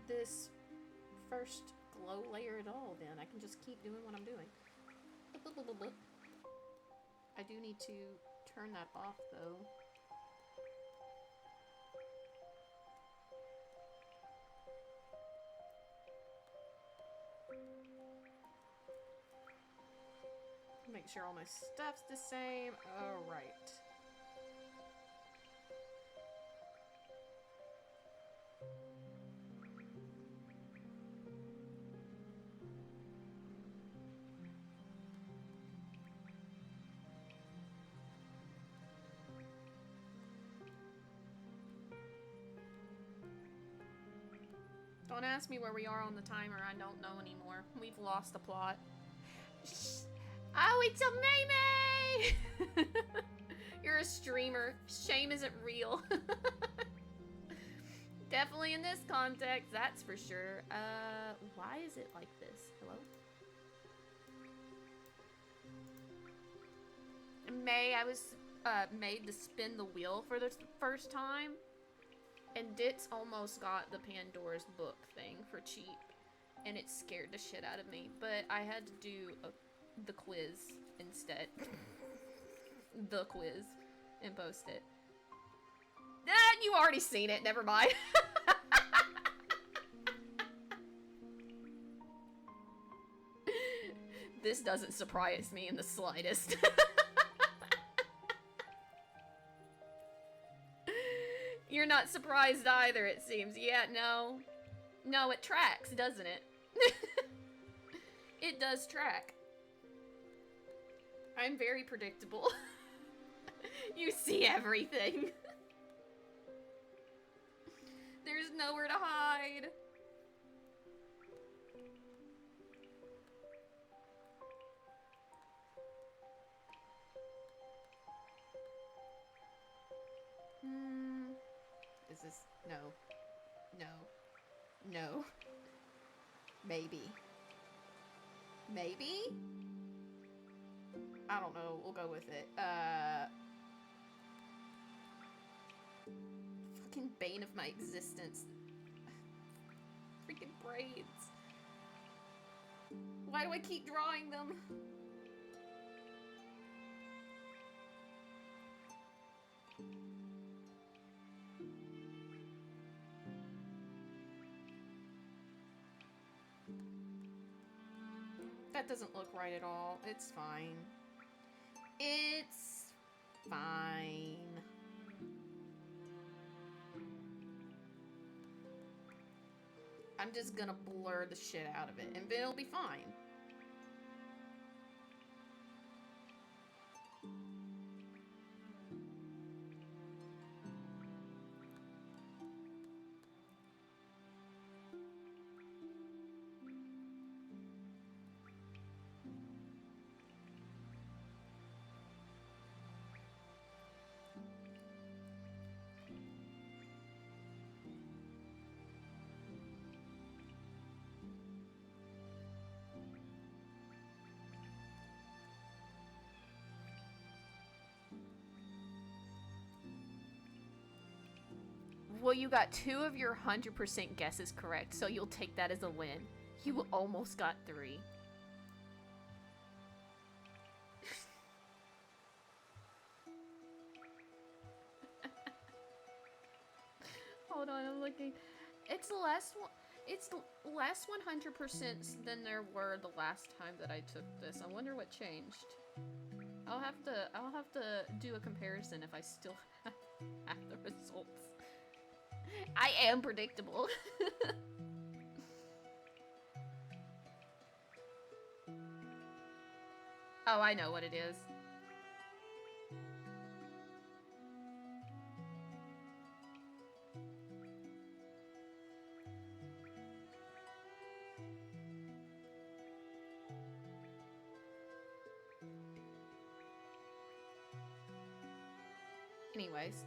this first glow layer at all, then. I can just keep doing what I'm doing. I do need to turn that off, though. Make sure all my stuff's the same. Alright. Don't ask me where we are on the timer. I don't know anymore. We've lost the plot. Oh, it's a May-May! You're a streamer. Shame isn't real. Definitely in this context, that's for sure. Why is it like this? Hello? May, I was made to spin the wheel for the first time. And Ditz almost got the Pandora's book thing for cheap. And it scared the shit out of me. But I had to do the quiz instead. The quiz. And post it. You already seen it. Never mind. This doesn't surprise me in the slightest. You're not surprised either, it seems. Yeah, no. No, it tracks, doesn't it? It does track. I'm very predictable. You see everything. There's nowhere to hide. Is this... No. No. No. Maybe. Maybe? I don't know. We'll go with it. Fucking bane of my existence. Freaking braids. Why do I keep drawing them? That doesn't look right at all. It's fine. It's fine. I'm just gonna blur the shit out of it, and then it'll be fine. Well, you got 2 of your 100% guesses correct, so you'll take that as a win. You almost got 3. Hold on, I'm looking. It's the last one. It's less 100% than there were the last time that I took this. I wonder what changed. I'll have to do a comparison if I still have the results. I am predictable. Oh, I know what it is. Anyways.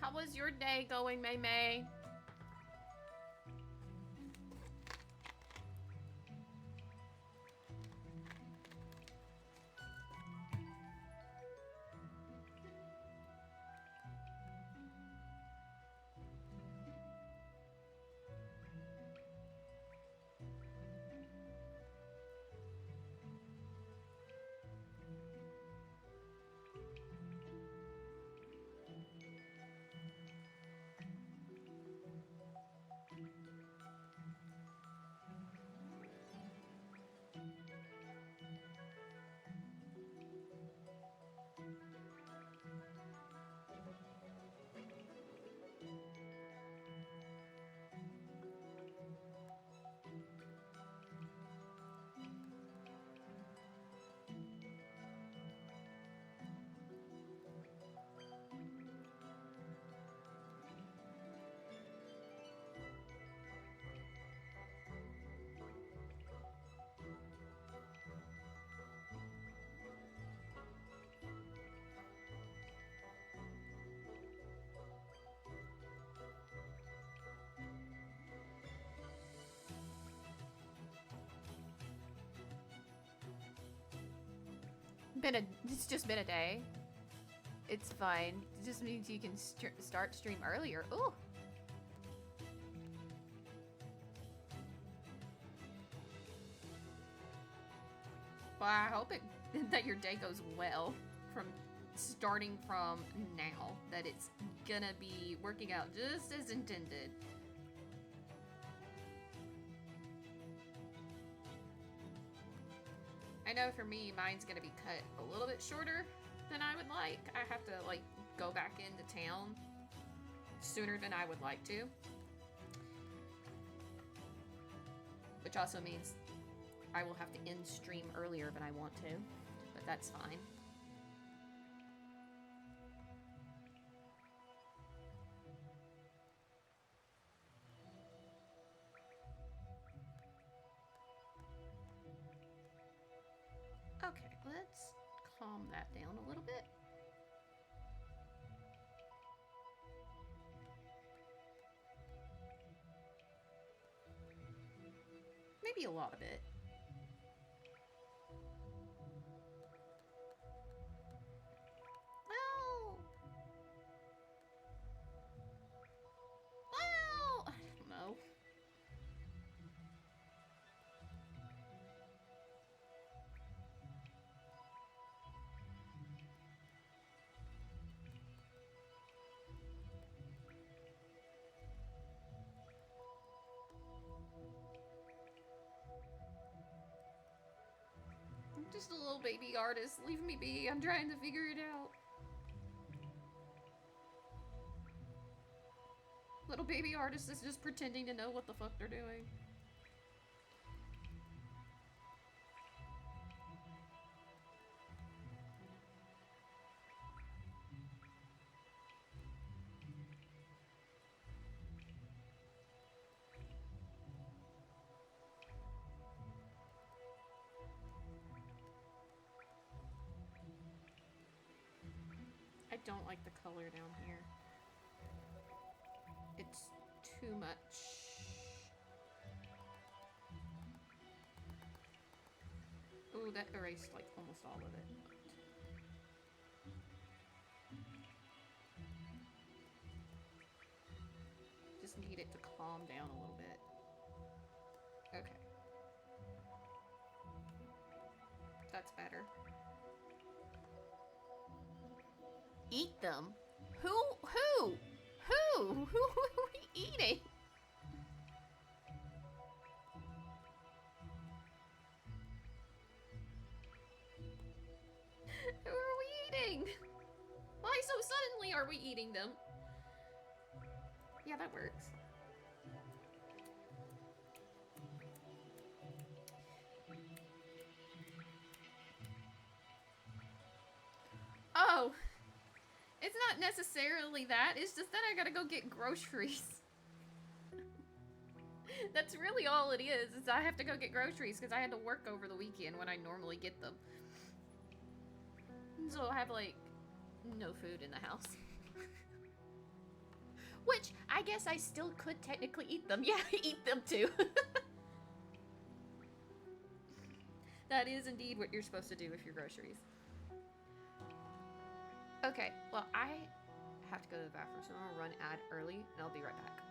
How was your day going, May May? It's just been a day. It's fine. It just means you can start stream earlier. Ooh. Well, I hope that your day goes well from starting from now. That it's gonna be working out just as intended. I know for me, mine's gonna be cut a little bit shorter than I would like. I have to, like, go back into town sooner than I would like to. Which also means I will have to end stream earlier than I want to. But that's fine. Okay, let's calm that down a little bit. Maybe a lot of it. Well, I don't know. just a little baby artist. Leave me be. I'm trying to figure it out. Little baby artist is just pretending to know what the fuck they're doing. I don't like the color down here. It's too much. Ooh, that erased like almost all of it. Just need it to calm down a little bit. Okay. That's better. Eat them? Who are we eating? Who are we eating? Why so suddenly are we eating them? Yeah, that works. Oh, it's not necessarily that. It's just that I gotta go get groceries. That's really all it is I have to go get groceries because I had to work over the weekend when I normally get them. So I'll have, like, no food in the house. Which, I guess I still could technically eat them. Yeah, eat them too. That is indeed what you're supposed to do with your groceries. Okay, well, I have to go to the bathroom, so I'm gonna run ad early, and I'll be right back.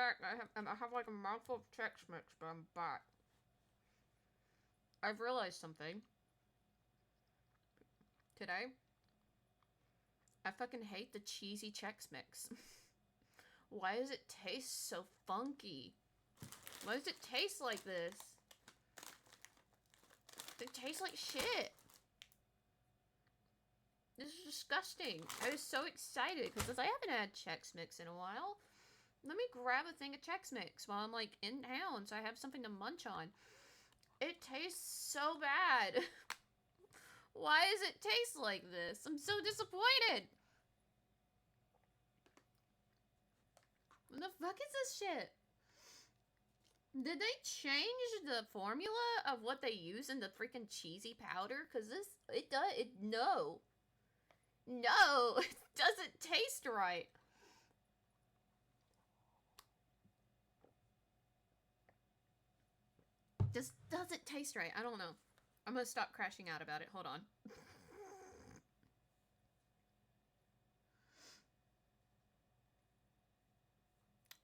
back. I have like a mouthful of Chex Mix, but I'm back. I've realized something. Today. I fucking hate the cheesy Chex Mix. Why does it taste so funky? Why does it taste like this? It tastes like shit. This is disgusting. I was so excited because I haven't had Chex Mix in a while. Let me grab a thing of Chex Mix while I'm like in town so I have something to munch on. It tastes so bad. Why does it taste like this? I'm so disappointed. What the fuck is this shit? Did they change the formula of what they use in the freaking cheesy powder? Cause no. No, it doesn't taste right. Just doesn't taste right. I don't know. I'm gonna stop crashing out about it. Hold on.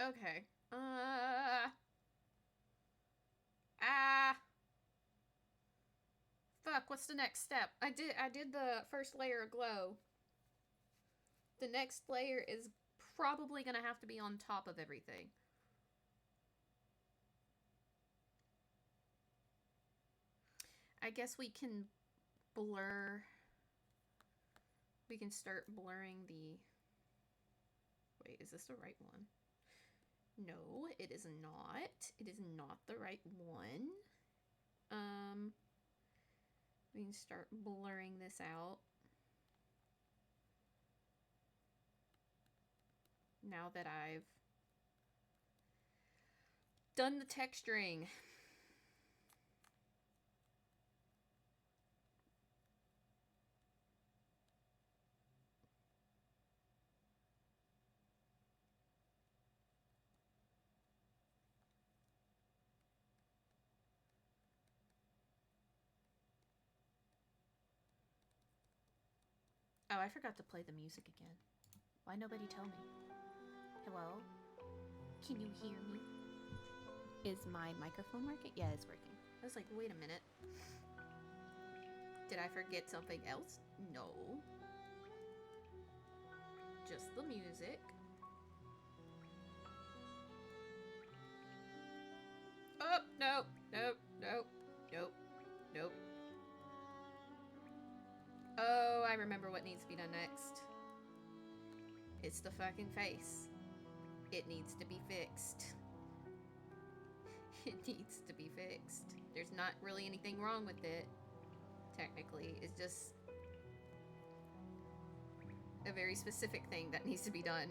Okay. Fuck, what's the next step? I did the first layer of glow. The next layer is probably gonna have to be on top of everything. I guess we can blur. We can start blurring the... Wait, is this the right one? No, it is not. It is not the right one. We can start blurring this out. Now that I've done the texturing. Oh, I forgot to play the music again. Why nobody tell me? Hello? Can you hear me? Is my microphone working? Yeah, it's working. I was like, wait a minute. Did I forget something else? No. Just the music. Oh, no, nope, nope, nope, nope. Oh, I remember what needs to be done next. It's the fucking face. It needs to be fixed. It needs to be fixed. There's not really anything wrong with it, technically. It's just a very specific thing that needs to be done.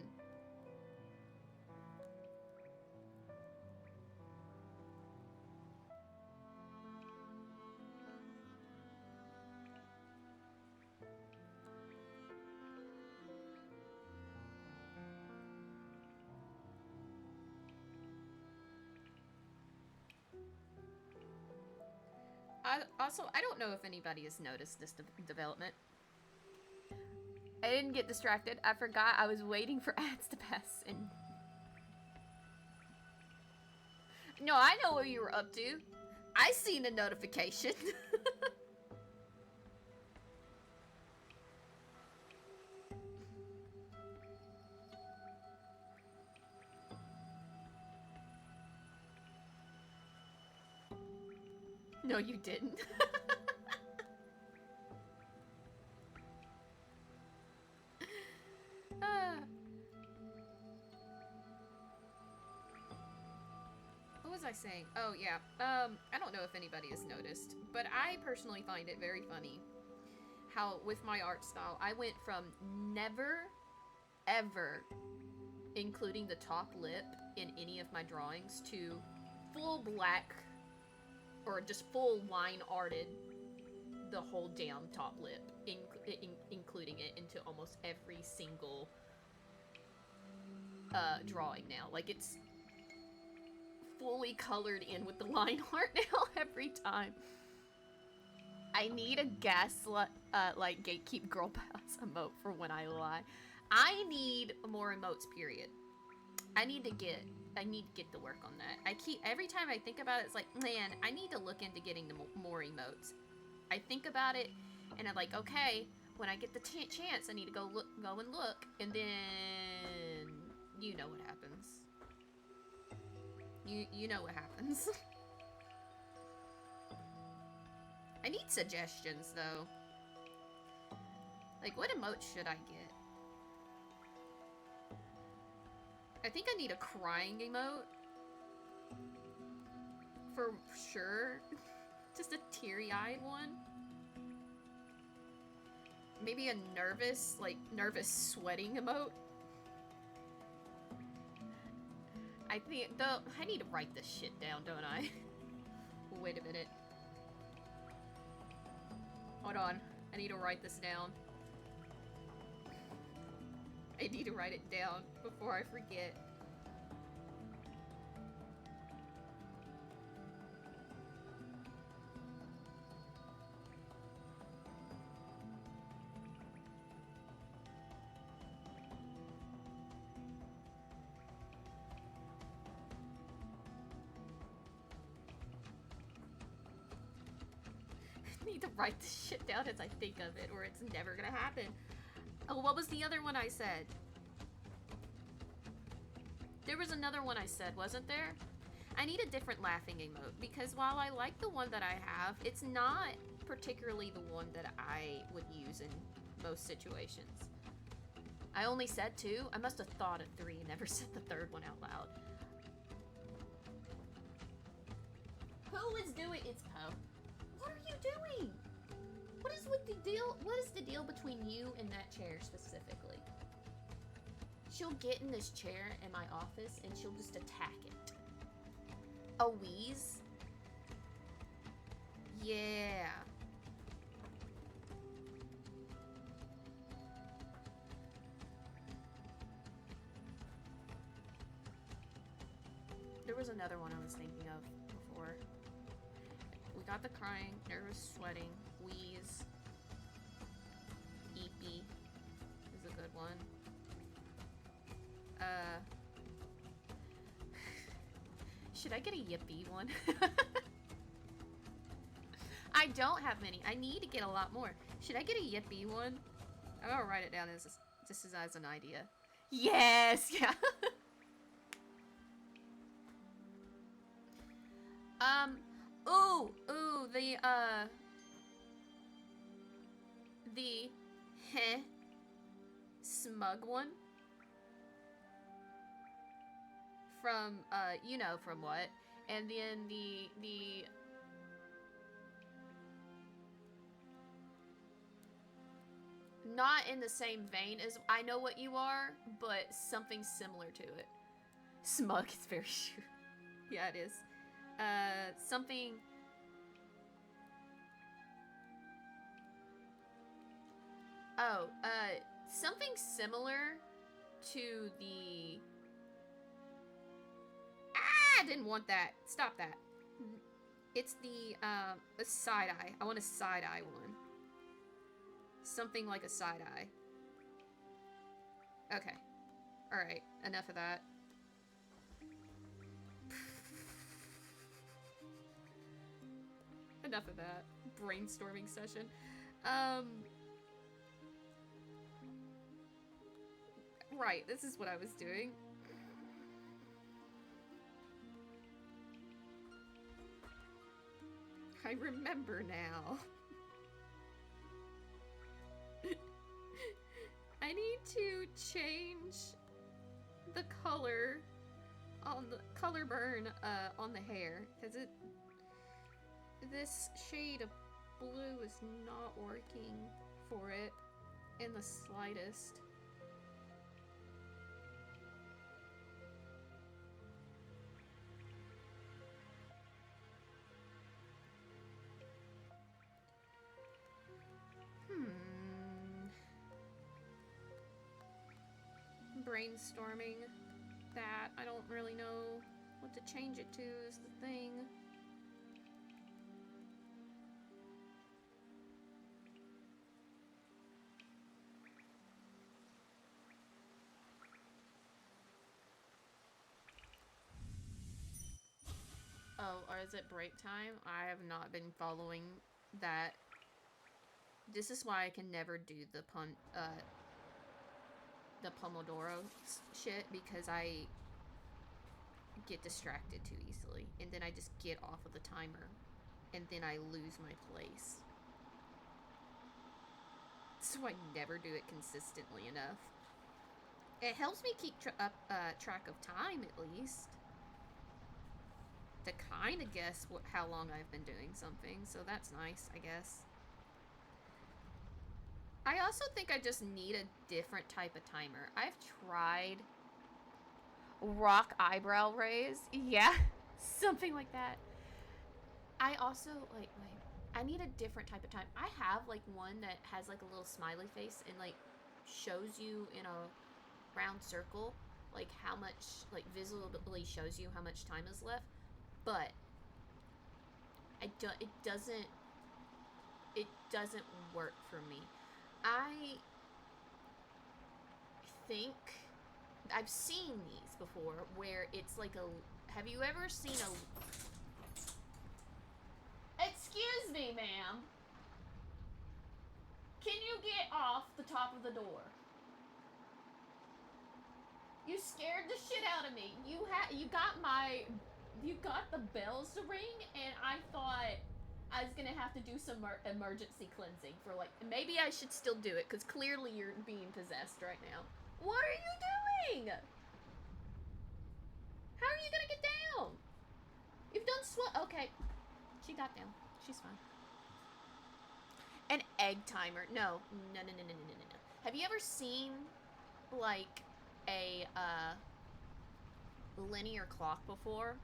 Also, I don't know if anybody has noticed this development. I didn't get distracted. I forgot I was waiting for ads to pass and... No, I know what you were up to. I seen a notification. No, you didn't. What was I saying? Oh, yeah. I don't know if anybody has noticed, but I personally find it very funny how, with my art style, I went from never, ever including the top lip in any of my drawings to full black, or just full line arted the whole damn top lip, including it into almost every single drawing now. Like, it's fully colored in with the line art now every time. I need a gaslight, like, gatekeep girl pass emote for when I lie. I need more emotes, period. I need to get I need to get to work on that. Every time I think about it, it's like, man, I need to look into getting the more emotes. I think about it, and I'm like, okay, when I get the chance, I need to go and look, and then you know what happens. You know what happens. I need suggestions though. Like, what emote should I get? I think I need a crying emote. For sure. Just a teary-eyed one. Maybe a nervous sweating emote. I think, though, I need to write this shit down, don't I? Wait a minute. Hold on. I need to write this down. I need to write it down before I forget. I need to write this shit down as I think of it, or it's never gonna happen. Oh, what was the other one I said? There was another one I said, wasn't there? I need a different laughing emote, because while I like the one that I have, it's not particularly the one that I would use in most situations. I only said 2. I must have thought of 3 and never said the third one out loud. Who is doing? It's Poe. What are you doing? What is with the deal? What is the deal between you and that chair specifically? She'll get in this chair in my office and she'll just attack it. A wheeze? Yeah. There was another one I was thinking of before. We got the crying, nervous sweating, wheeze. Eepy is a good one. Should I get a yippee one? I don't have many. I need to get a lot more. Should I get a yippee one? I'm gonna write it down as just as an idea. Yes, yeah. Ooh, the heh smug one from you know from what, and then the not in the same vein as I Know What You Are, but something similar to it. Smug is very true. Yeah, it is. Something. Oh, something similar to the. Ah, I didn't want that. Stop that. It's the a side eye. I want a side eye one. Something like a side eye. Okay. Alright, enough of that. Enough of that. Brainstorming session. Right, this is what I was doing. I remember now. I need to change the color on the color burn on the hair, because this shade of blue is not working for it in the slightest. Brainstorming that. I don't really know what to change it to is the thing. or is it break time? I have not been following that. This is why I can never do the Pomodoro shit, because I get distracted too easily, and then I just get off of the timer, and then I lose my place. So I never do it consistently enough. It helps me keep track of time, at least. To kind of guess how long I've been doing something, so that's nice, I guess. I also think I just need a different type of timer. I've tried rock eyebrow raise. Yeah, something like that. I also, like, I need a different type of time. I have, like, one that has, like, a little smiley face and, like, shows you in a round circle, like, how much, like, visibly shows you how much time is left. But it doesn't work for me. I think I've seen these before where it's like have you ever seen Excuse me, ma'am. Can you get off the top of the door? You scared the shit out of me. You got the bells to ring, and I thought I was gonna have to do some emergency cleansing for, like, maybe I should still do it, because clearly you're being possessed right now. What are you doing? How are you gonna get down? You've done okay. She got down. She's fine. An egg timer. No. Have you ever seen, like, a linear clock before?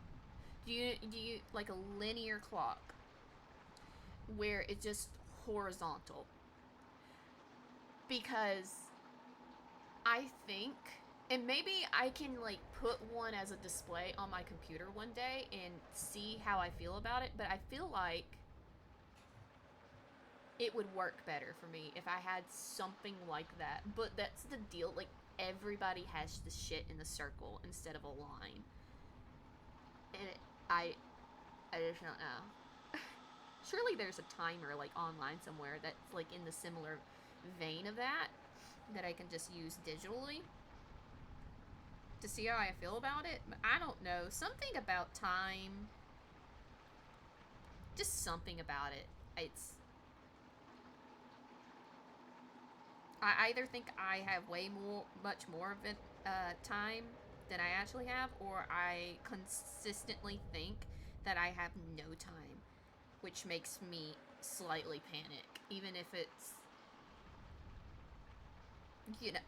Do you like a linear clock where it's just horizontal? Because I think, and maybe I can, like, put one as a display on my computer one day and see how I feel about it, but I feel like it would work better for me if I had something like that. But that's the deal, like, everybody has the shit in the circle instead of a line. And I just don't know. Surely there's a timer, like, online somewhere that's, like, in the similar vein of that I can just use digitally to see how I feel about it. But I don't know. Something about time. Just something about it. I either think I have much more of it, time than I actually have, or I consistently think that I have no time, which makes me slightly panic, even if it's,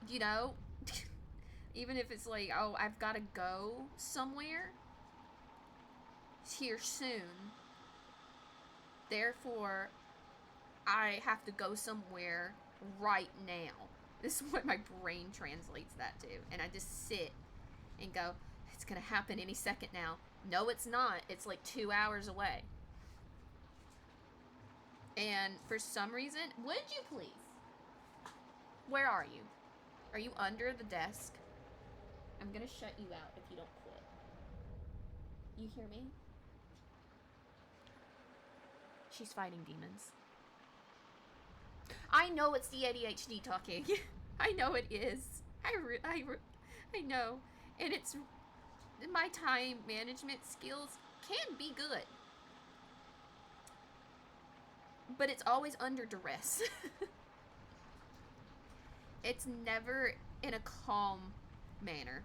you know, even if it's like, oh, I've got to go somewhere here soon, therefore I have to go somewhere right now. This is what my brain translates that to. And I just sit and go, it's gonna happen any second now. No, it's not. It's like 2 hours away. And for some reason, would you please? Where are you? Are you under the desk? I'm gonna shut you out if you don't quit. You hear me? She's fighting demons. I know it's the ADHD talking. I know it is. I know. And it's, my time management skills can be good. But it's always under duress. It's never in a calm manner,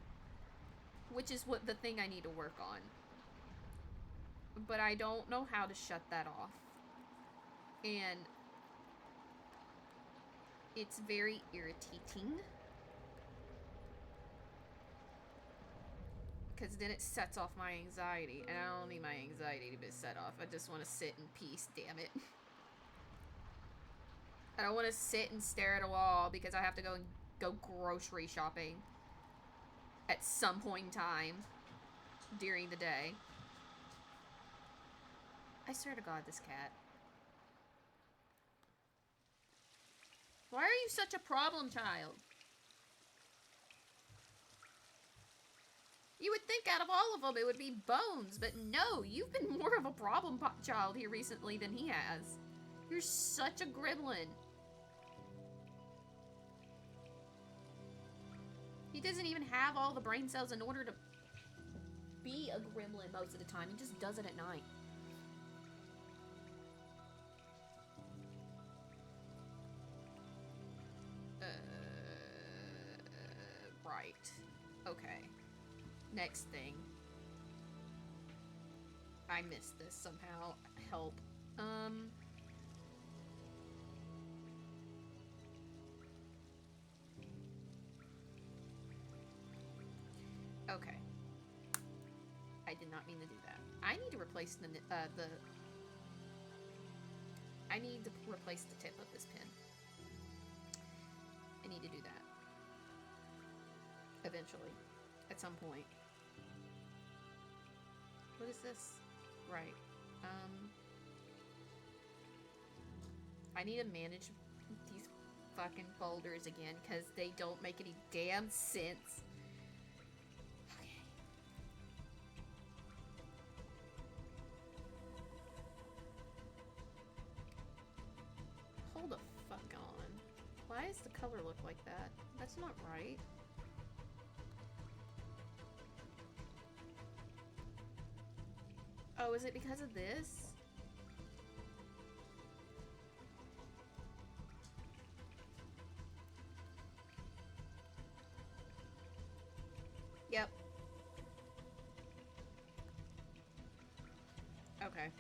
which is what the thing I need to work on. But I don't know how to shut that off. And it's very irritating. Because then it sets off my anxiety. And I don't need my anxiety to be set off. I just want to sit in peace, damn it. I don't want to sit and stare at a wall because I have to go grocery shopping at some point in time during the day. I swear to God, this cat. Why are you such a problem child? You would think out of all of them it would be Bones, but no, you've been more of a problem child here recently than he has. You're such a gremlin. He doesn't even have all the brain cells in order to be a gremlin most of the time. He just does it at night. Right. Okay. Next thing. I missed this somehow. Help. Okay. I did not mean to do that. I need to replace I need to replace the tip of this pin. I need to do that. Eventually. At some point. What is this? Right. I need to manage these fucking folders again, because they don't make any damn sense. Okay. Hold the fuck on. Why does the color look like that? That's not right. Oh, is it because of this? Yep. Okay.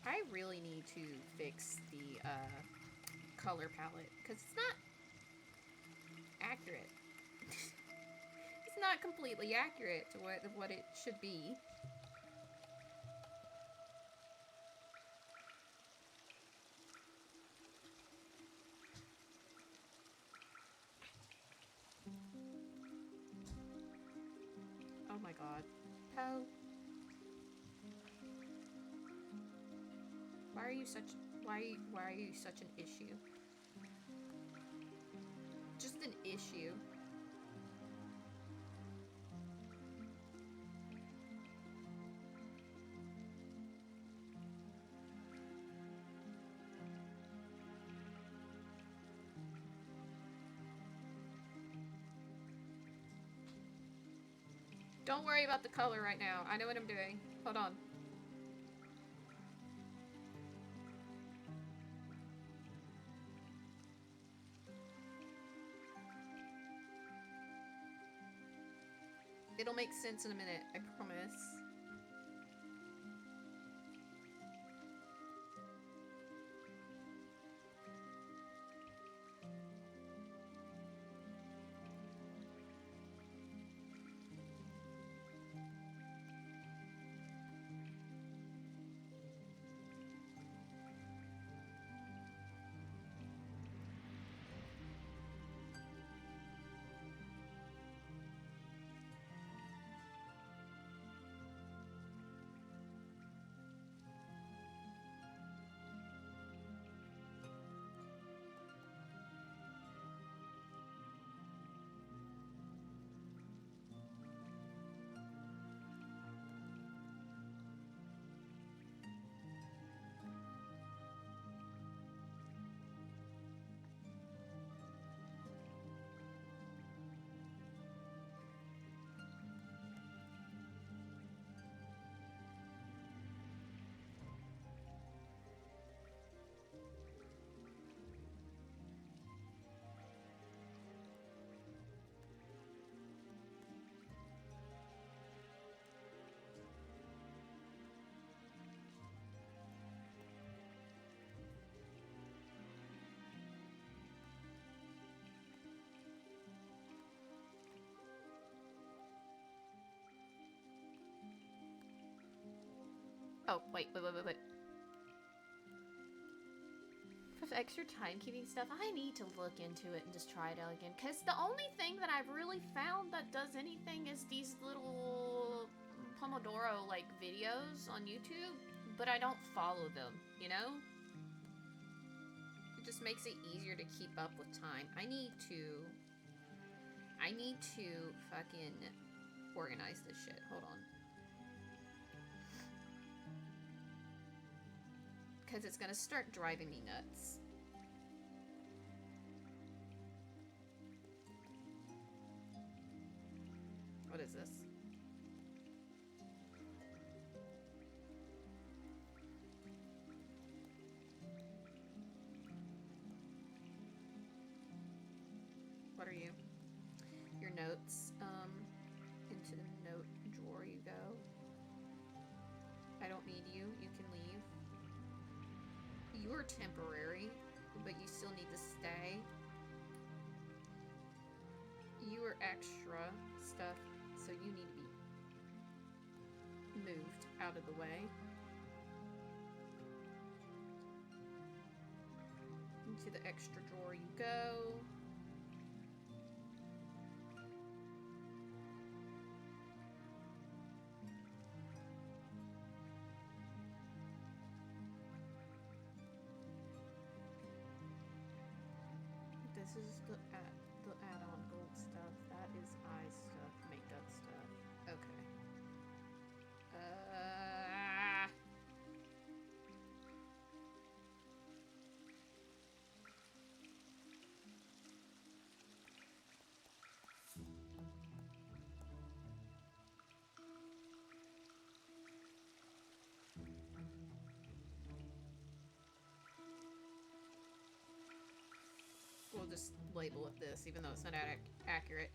I really need to fix the color palette, because it's not accurate. It's not completely accurate to what it should be. Oh my god. How? Why are you such an issue? Just an issue. Don't worry about the color right now. I know what I'm doing. Hold on. It'll make sense in a minute, I promise. Oh, wait. of extra timekeeping stuff. I need to look into it and just try it out again. Because the only thing that I've really found that does anything is these little Pomodoro, like, videos on YouTube. But I don't follow them, you know? It just makes it easier to keep up with time. I need to fucking organize this shit. Hold on. Because it's gonna start driving me nuts. What is this? What are you? Your notes. Into the note drawer you go. I don't need you. You can leave. You are temporary, but you still need to stay. You are extra stuff, so you need to be moved out of the way. Into the extra drawer you go. This is the add-on gold stuff. That is eye stuff, makeup stuff. Okay. We'll just label it this, even though it's not accurate.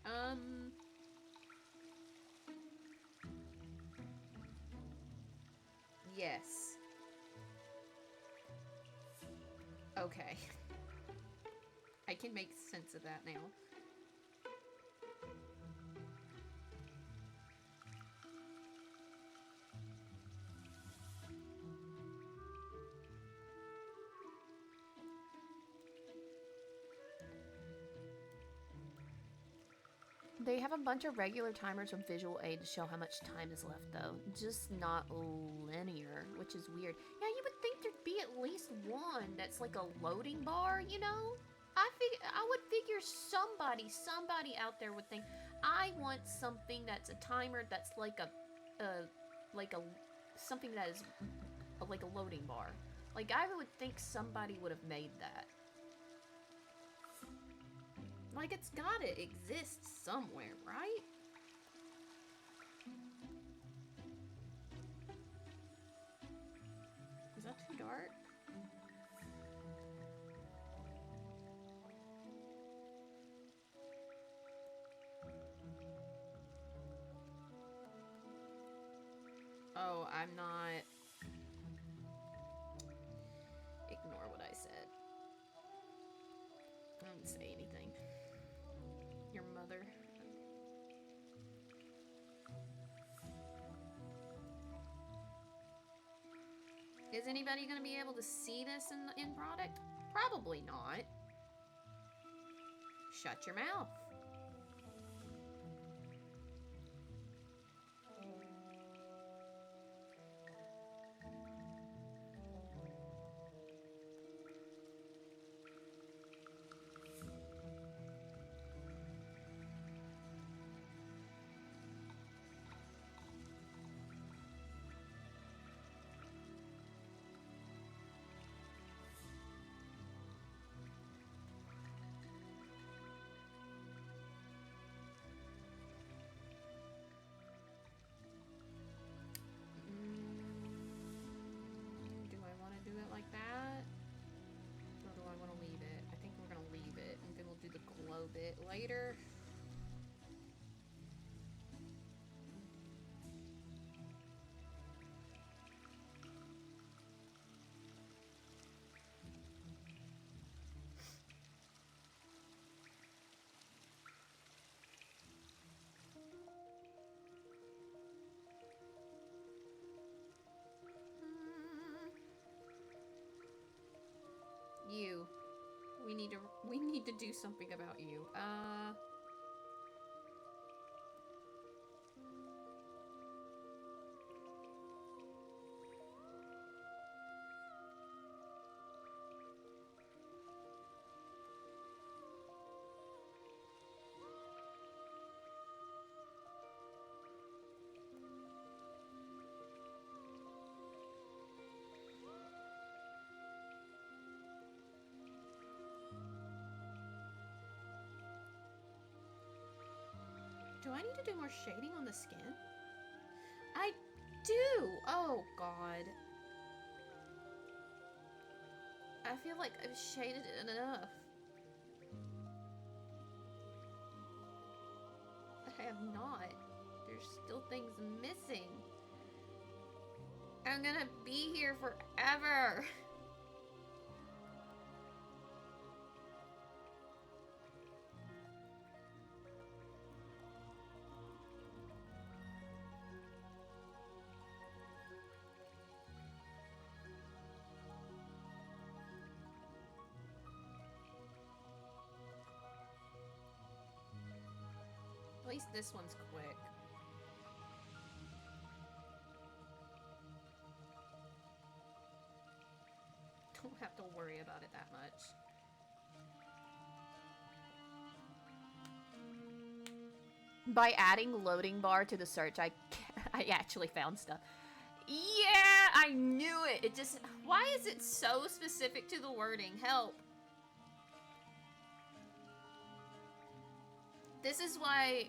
Yes. Okay. I can make sense of that now. They have a bunch of regular timers with visual aid to show how much time is left, though. Just not linear, which is weird. Yeah, you would think there'd be at least one that's like a loading bar, you know? I would figure somebody out there would think, I want something that's a timer that's like something that is like a loading bar. Like, I would think somebody would have made that. Like, it's gotta exist somewhere, right? Is that too dark? Oh, I'm not... Ignore what I said. I didn't say anything. Your mother. Is anybody gonna be able to see this in product? Probably not. Shut your mouth. Do I want to do it like that? Or do I want to leave it? I think we're going to leave it, and then we'll do the glow bit later. You. we need to do something about you. Do I need to do more shading on the skin? I do! Oh, God. I feel like I've shaded it enough. I have not. There's still things missing. I'm gonna be here forever. At least this one's quick. Don't have to worry about it that much. By adding loading bar to the search, I actually found stuff. Yeah, I knew it. It just, why is it so specific to the wording? Help. This is why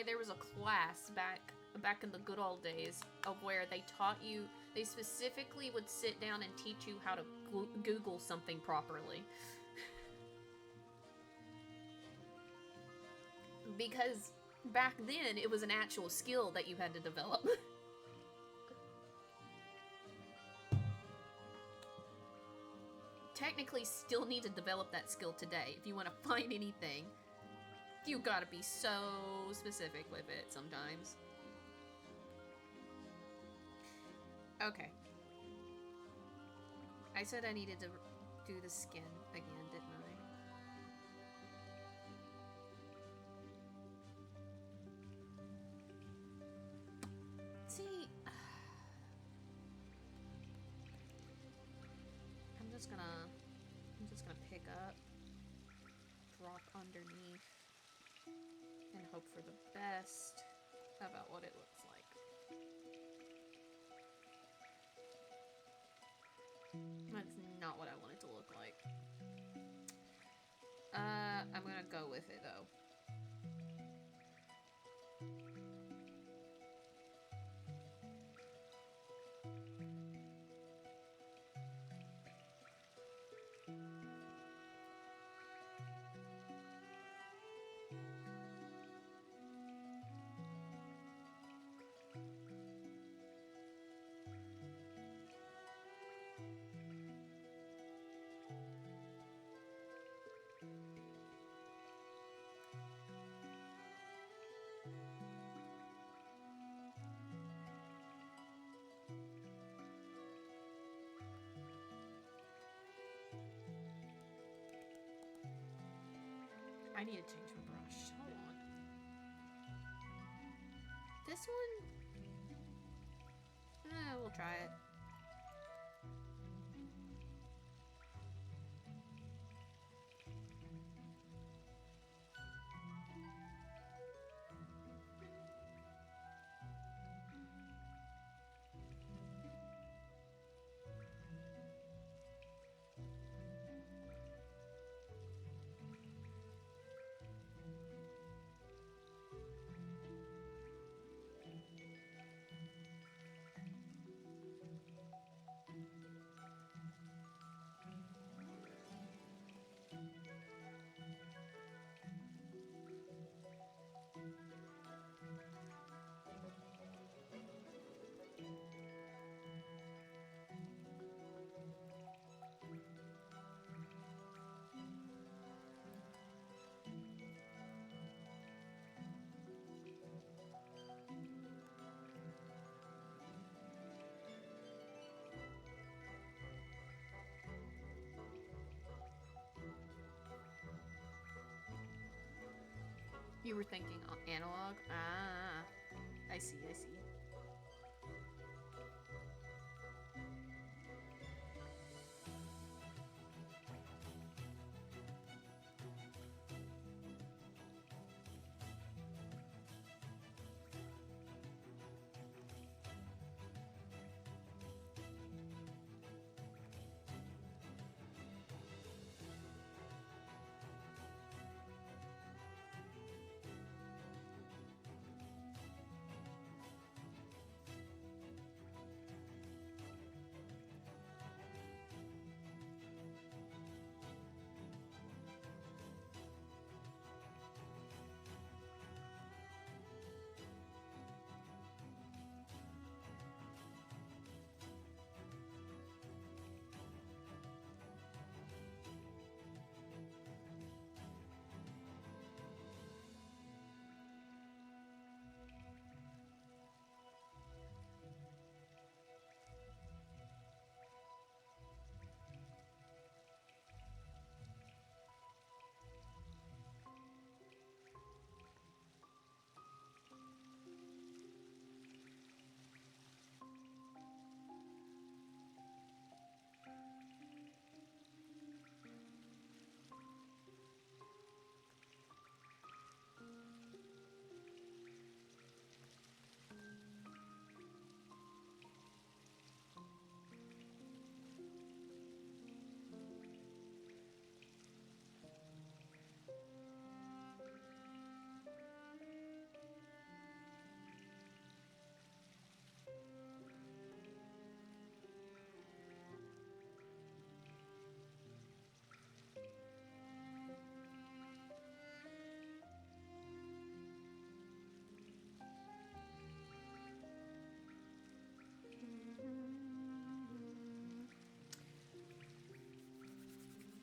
there was a class back in the good old days of where they taught you, they specifically would sit down and teach you how to Google something properly. Because back then it was an actual skill that you had to develop. Technically still need to develop that skill today if you want to find anything. You gotta be so specific with it sometimes. Okay. I said I needed to do the skin again, didn't I? See, I'm just gonna pick up, drop underneath, and hope for the best about what it looks like. That's not what I want it to look like. I'm gonna go with it though. I need to change my brush. Hold on. This one? We'll try it. You were thinking analog? Ah, I see, I see.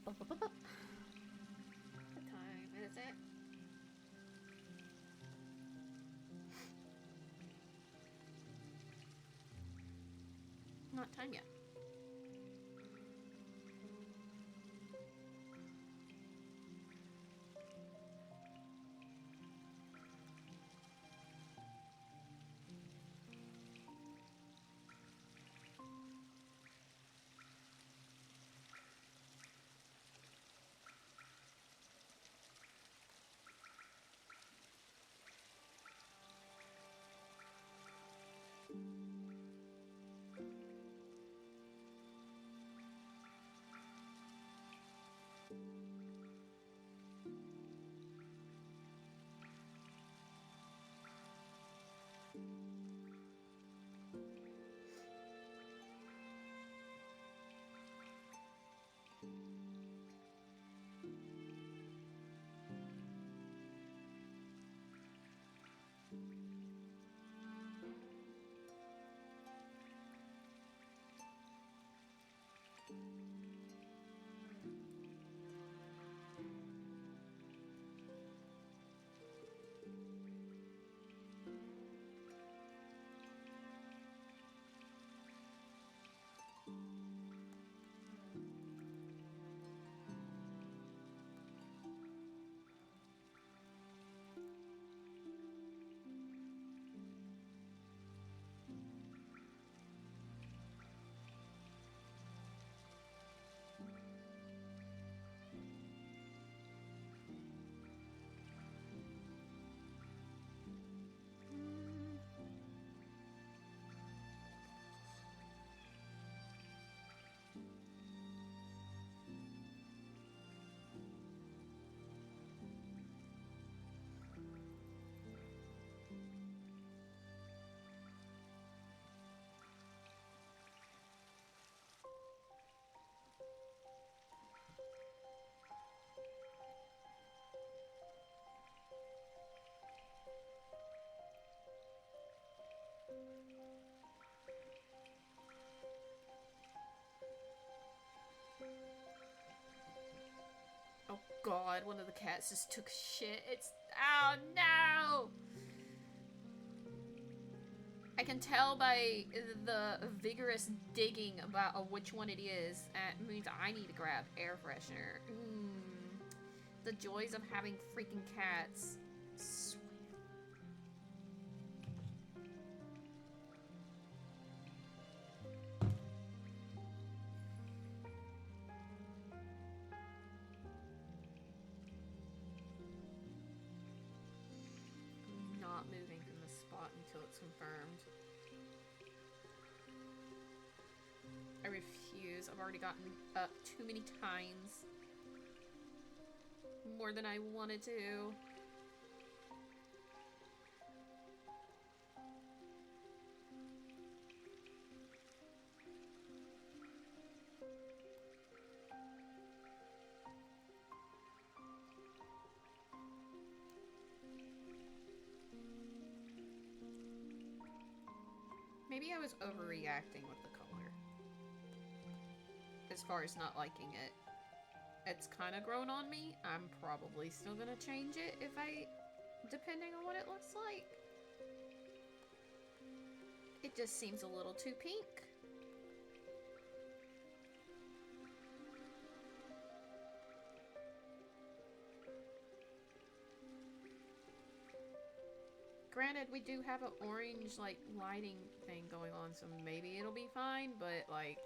What time is it? Not time yet. Oh god, one of the cats just took shit. It's... Oh no! I can tell by the vigorous digging about which one it is. It means I need to grab air freshener. The joys of having freaking cats. Sweet. Not moving from the spot until it's confirmed. I refuse. I've already gotten up too many times. More than I wanted to. Maybe I was overreacting with the color. As far as not liking it. It's kind of grown on me. I'm probably still gonna change it depending on what it looks like. It just seems a little too pink. Granted, we do have an orange, like, lighting thing going on, so maybe it'll be fine, but, like,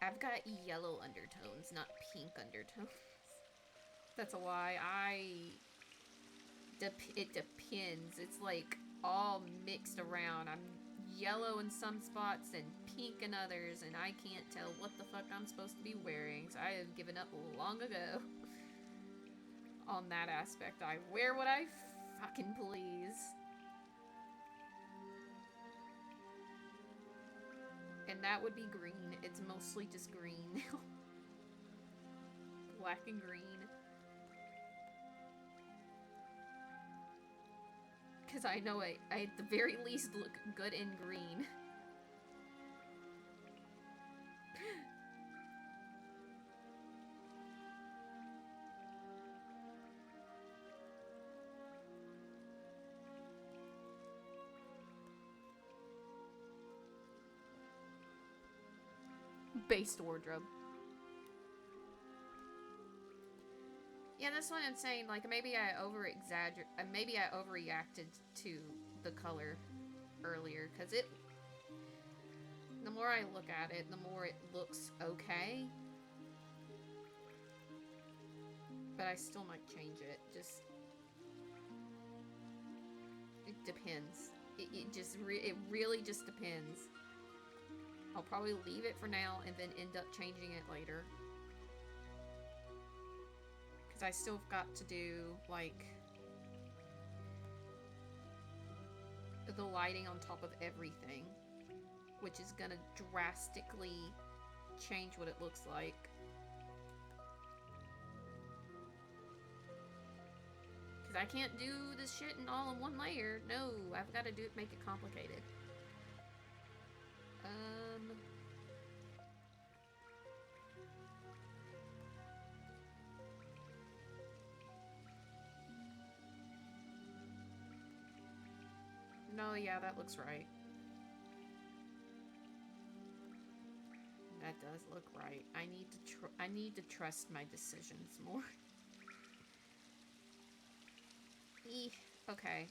I've got yellow undertones, not pink undertones. That's a lie. It depends. It's, like, all mixed around. I'm yellow in some spots and pink in others, and I can't tell what the fuck I'm supposed to be wearing, so I have given up long ago. On that aspect, I wear what I fucking please. And that would be green. It's mostly just green now. Black and green. Because I know I at the very least look good in green. Based wardrobe. Yeah, that's what I'm saying. Like, maybe I maybe I overreacted to the color earlier, because the more I look at it, the more it looks okay. But I still might change it. Just, it depends. It really just depends. I'll probably leave it for now and then end up changing it later. Because I still got to do, like, the lighting on top of everything. Which is gonna drastically change what it looks like. Because I can't do this shit all in one layer. No, I've got to make it complicated. No, yeah, that looks right. That does look right. I need to trust my decisions more. Okay.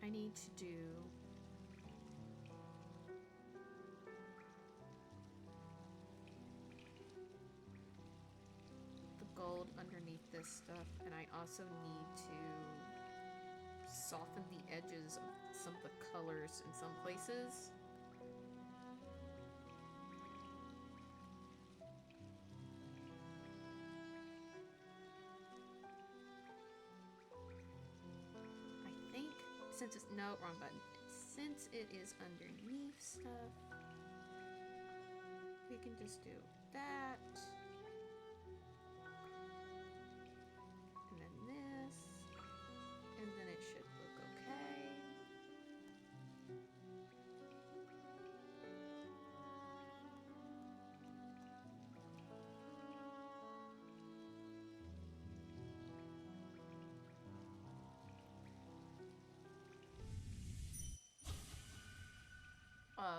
I need to do the gold underneath this stuff, and I also need to soften the edges of some of the colors in some places. Since it's, no, wrong button. Since it is underneath stuff, we can just do that. And then this. And then it should look okay.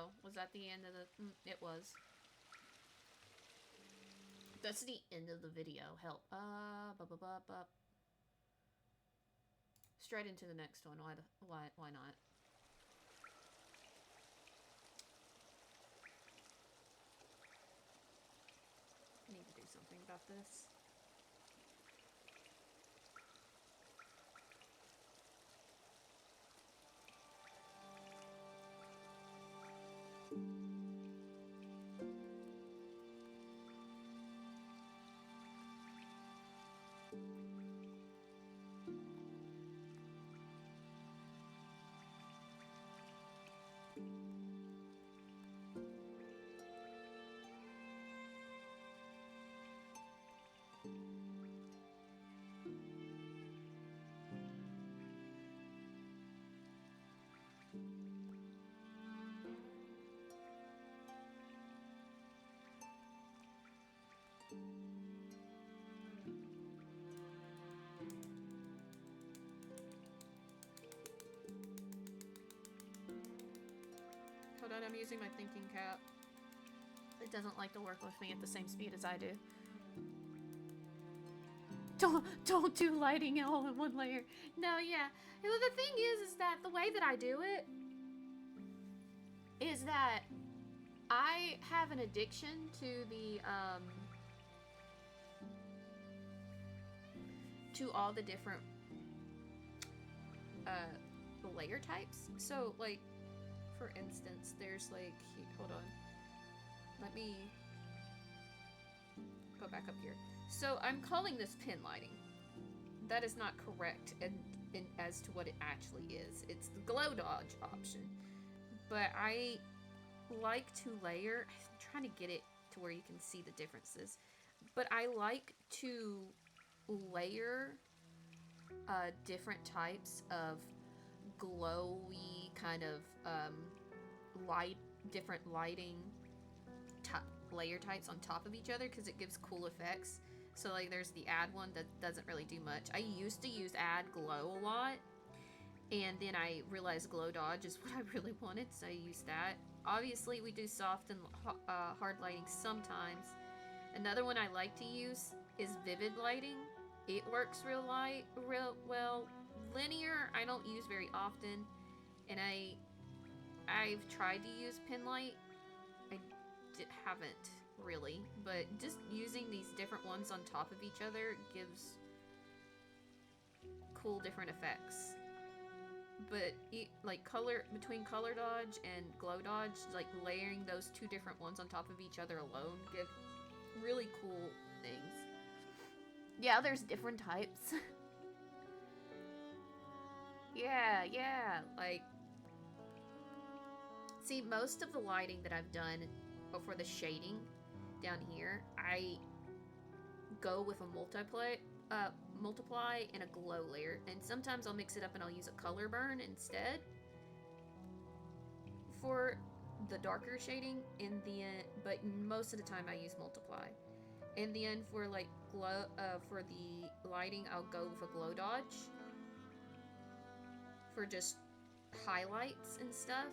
video. Was that the end of the... it was. That's the end of the video. Help. Straight into the next one. Why not? I need to do something about this. Hold on, I'm using my thinking cap. It doesn't like to work with me at the same speed as I do. Don't do lighting all in one layer. No, yeah. Well, the thing is that the way that I do it is that I have an addiction to to all the different layer types. So, like, for instance, there's like, hold on. Let me go back up here. So I'm calling this pin lighting. That is not correct in as to what it actually is. It's the glow dodge option. But I like to layer, I'm trying to get it to where you can see the differences. But I like to layer different types of glowy kind of different lighting layer types on top of each other because it gives cool effects. So like there's the add one that doesn't really do much. I used to use add glow a lot, and then I realized glow dodge is what I really wanted, so I used that. Obviously we do soft and hard lighting sometimes. Another one I like to use is vivid lighting. It works real well. Linear I don't use very often, and I've tried to use pin light. Haven't really, but just using these different ones on top of each other gives cool different effects. But like between color dodge and glow dodge, like layering those two different ones on top of each other alone give really cool things. Yeah, there's different types. yeah, like, see, most of the lighting that I've done for the shading down here, I go with a multiply and a glow layer, and sometimes I'll mix it up and I'll use a color burn instead for the darker shading. In the end, but most of the time I use multiply. In the end, for like glow, for the lighting, I'll go with a glow dodge for just highlights and stuff.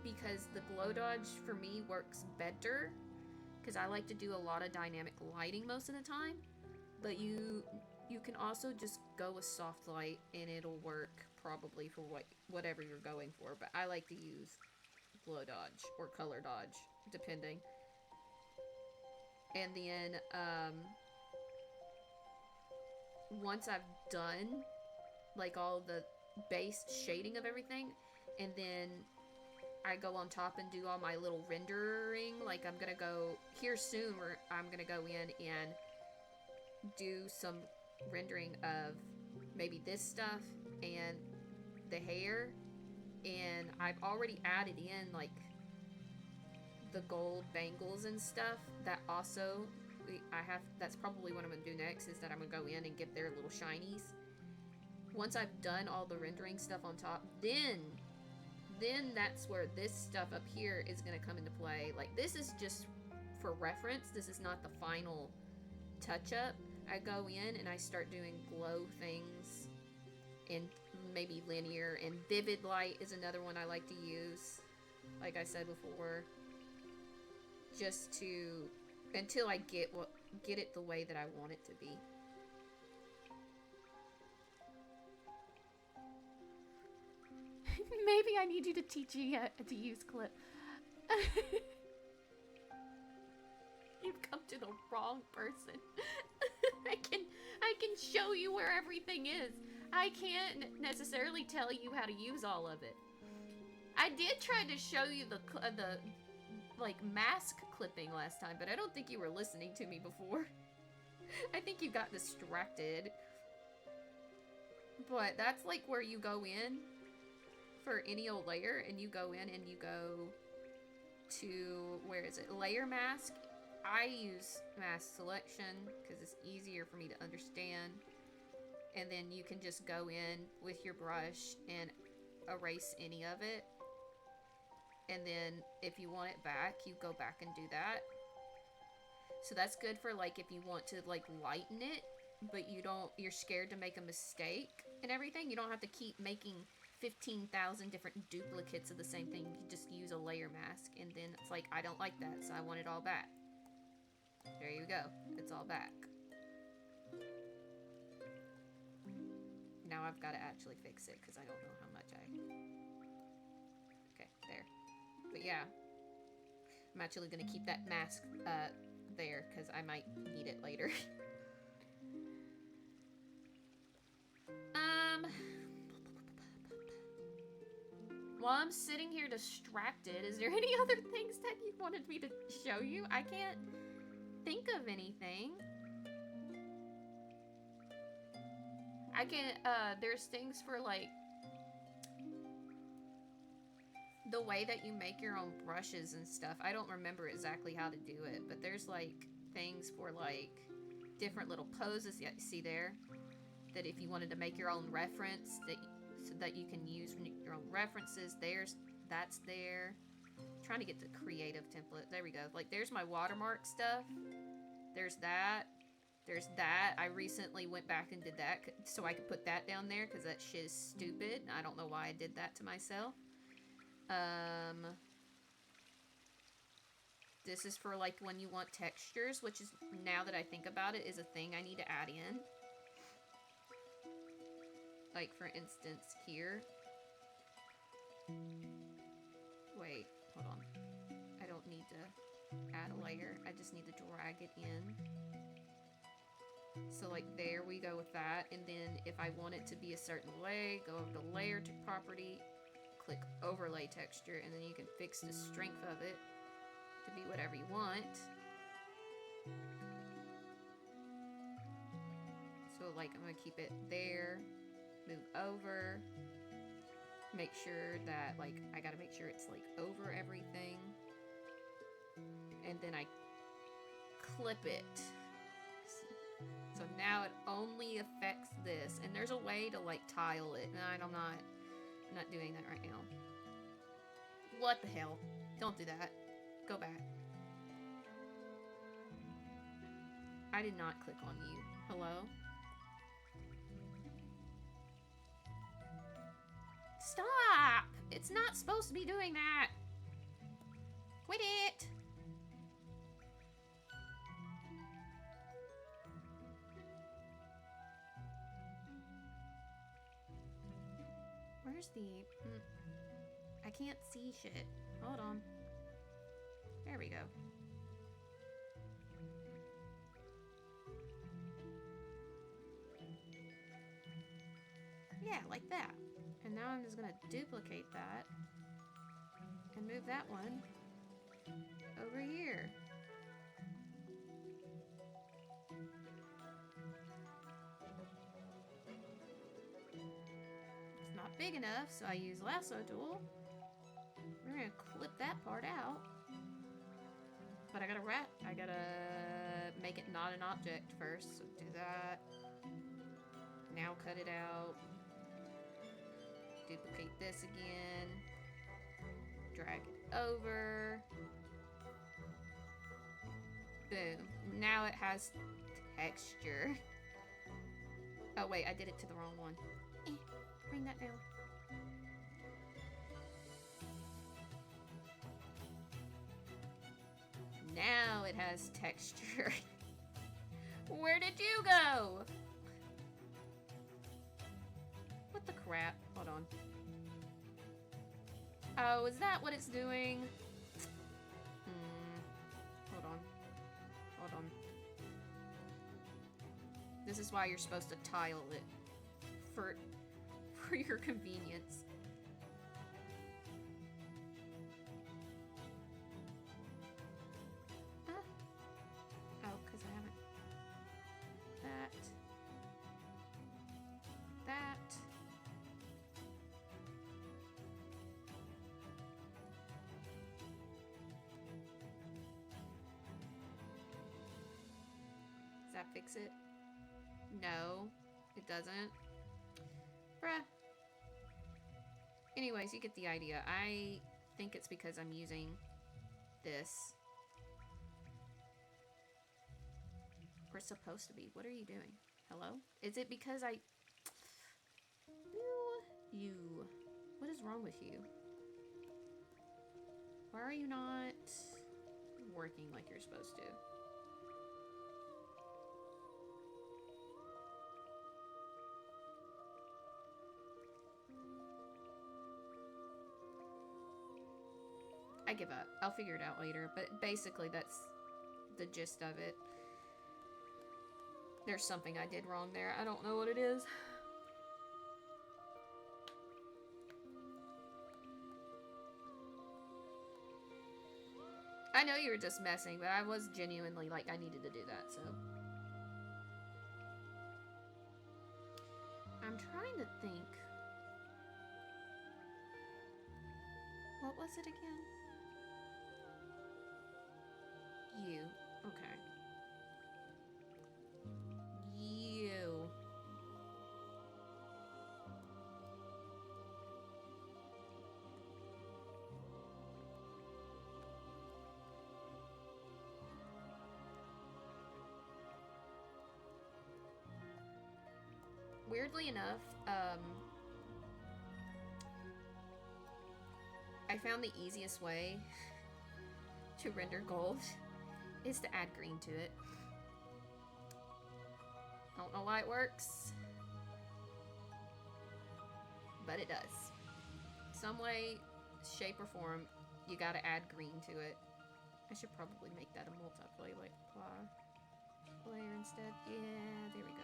Because the glow dodge for me works better, because I like to do a lot of dynamic lighting most of the time. But you can also just go with soft light and it'll work probably for whatever you're going for. But I like to use glow dodge or color dodge, depending. And then once I've done like all the base shading of everything, and then I go on top and do all my little rendering. Like, I'm gonna go here soon where I'm gonna go in and do some rendering of maybe this stuff and the hair. And I've already added in like the gold bangles and stuff that also that's probably what I'm gonna do next, is that I'm gonna go in and get their little shinies. Once I've done all the rendering stuff on top, then that's where this stuff up here is going to come into play. Like, this is just for reference. This is not the final touch-up. I go in and I start doing glow things and maybe linear, and vivid light is another one I like to use. like I said before, just to, until I get it the way that I want it to be. Maybe I need you to teach you to use Clip. You've come to the wrong person. I can show you where everything is. I can't necessarily tell you how to use all of it. I did try to show you the like mask clipping last time, but I don't think you were listening to me before. I think you got distracted. But that's like where you go in for any old layer, and you go in and you go to, where is it? Layer mask. I use mask selection because it's easier for me to understand. And then you can just go in with your brush and erase any of it. And then if you want it back, you go back and do that. So that's good for like if you want to like lighten it, but you're scared to make a mistake and everything. You don't have to keep making 15,000 different duplicates of the same thing. You just use a layer mask, and then it's like, I don't like that, so I want it all back. There you go. It's all back. Now I've got to actually fix it because I don't know how much Okay, there. But yeah, I'm actually going to keep that mask there because I might need it later. While I'm sitting here distracted, is there any other things that you wanted me to show you? I can't think of anything. I can, there's things for like the way that you make your own brushes and stuff. I don't remember exactly how to do it, but there's like things for like different little poses. Yeah, see there? That if you wanted to make your own reference, so that you can use your own references, that's there. I'm trying to get the creative template. There we go. Like there's my watermark stuff. There's that. There's that. I recently went back and did that so I could put that down there because that shit is stupid. I don't know why I did that to myself. This is for like when you want textures, which is, now that I think about it, is a thing I need to add in. Like for instance here. Wait, hold on. I don't need to add a layer. I just need to drag it in. So like there we go with that. And then if I want it to be a certain way, go over to layer to property, click overlay texture, and then you can fix the strength of it to be whatever you want. So like I'm gonna keep it there, move over, make sure that like, I gotta make sure it's like over everything. And then I clip it. So now it only affects this, and there's a way to like tile it, and I'm not doing that right now. What the hell? Don't do that. Go back. I did not click on you. Hello? Stop! It's not supposed to be doing that. Quit it! Where's the... I can't see shit. Hold on. There we go. Yeah, like that. And now I'm just gonna duplicate that and move that one over here. It's not big enough, so I use lasso tool. We're gonna clip that part out. But I gotta make it not an object first, so do that. Now cut it out. Duplicate this again. Drag it over. Boom. Now it has texture. Oh wait, I did it to the wrong one. Bring that down. Now it has texture. Where did you go? What the crap? Hold on. Oh, is that what it's doing? Hold on. Hold on. This is why you're supposed to tile it. For your convenience. Oh, because I haven't. That. Does that fix it? No, it doesn't. Bruh. Anyways, you get the idea. I think it's because I'm using this. We're supposed to be. What are you doing? Hello? Is it because I... You. What is wrong with you? Why are you not working like you're supposed to? I give up. I'll figure it out later, but basically that's the gist of it. There's something I did wrong there. I don't know what it is. I know you were just messing, but I was genuinely like, I needed to do that, so. I'm trying to think. What was it again? You. Okay. You. Weirdly enough, I found the easiest way to render gold is to add green to it. Don't know why it works, but it does. Some way, shape, or form, you gotta add green to it. I should probably make that a multiplayer player instead. Yeah, there we go.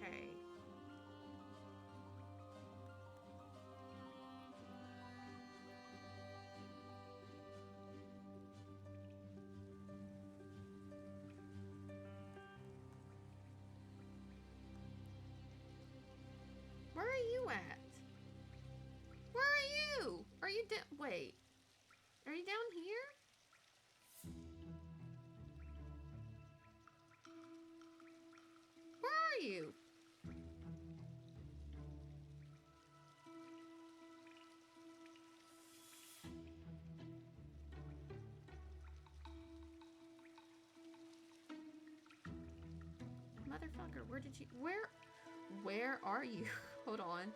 Okay. Where are you at? Where are you? Are you wait. Are you down here? Where are you? Motherfucker, where did you... Where are you? Hold on.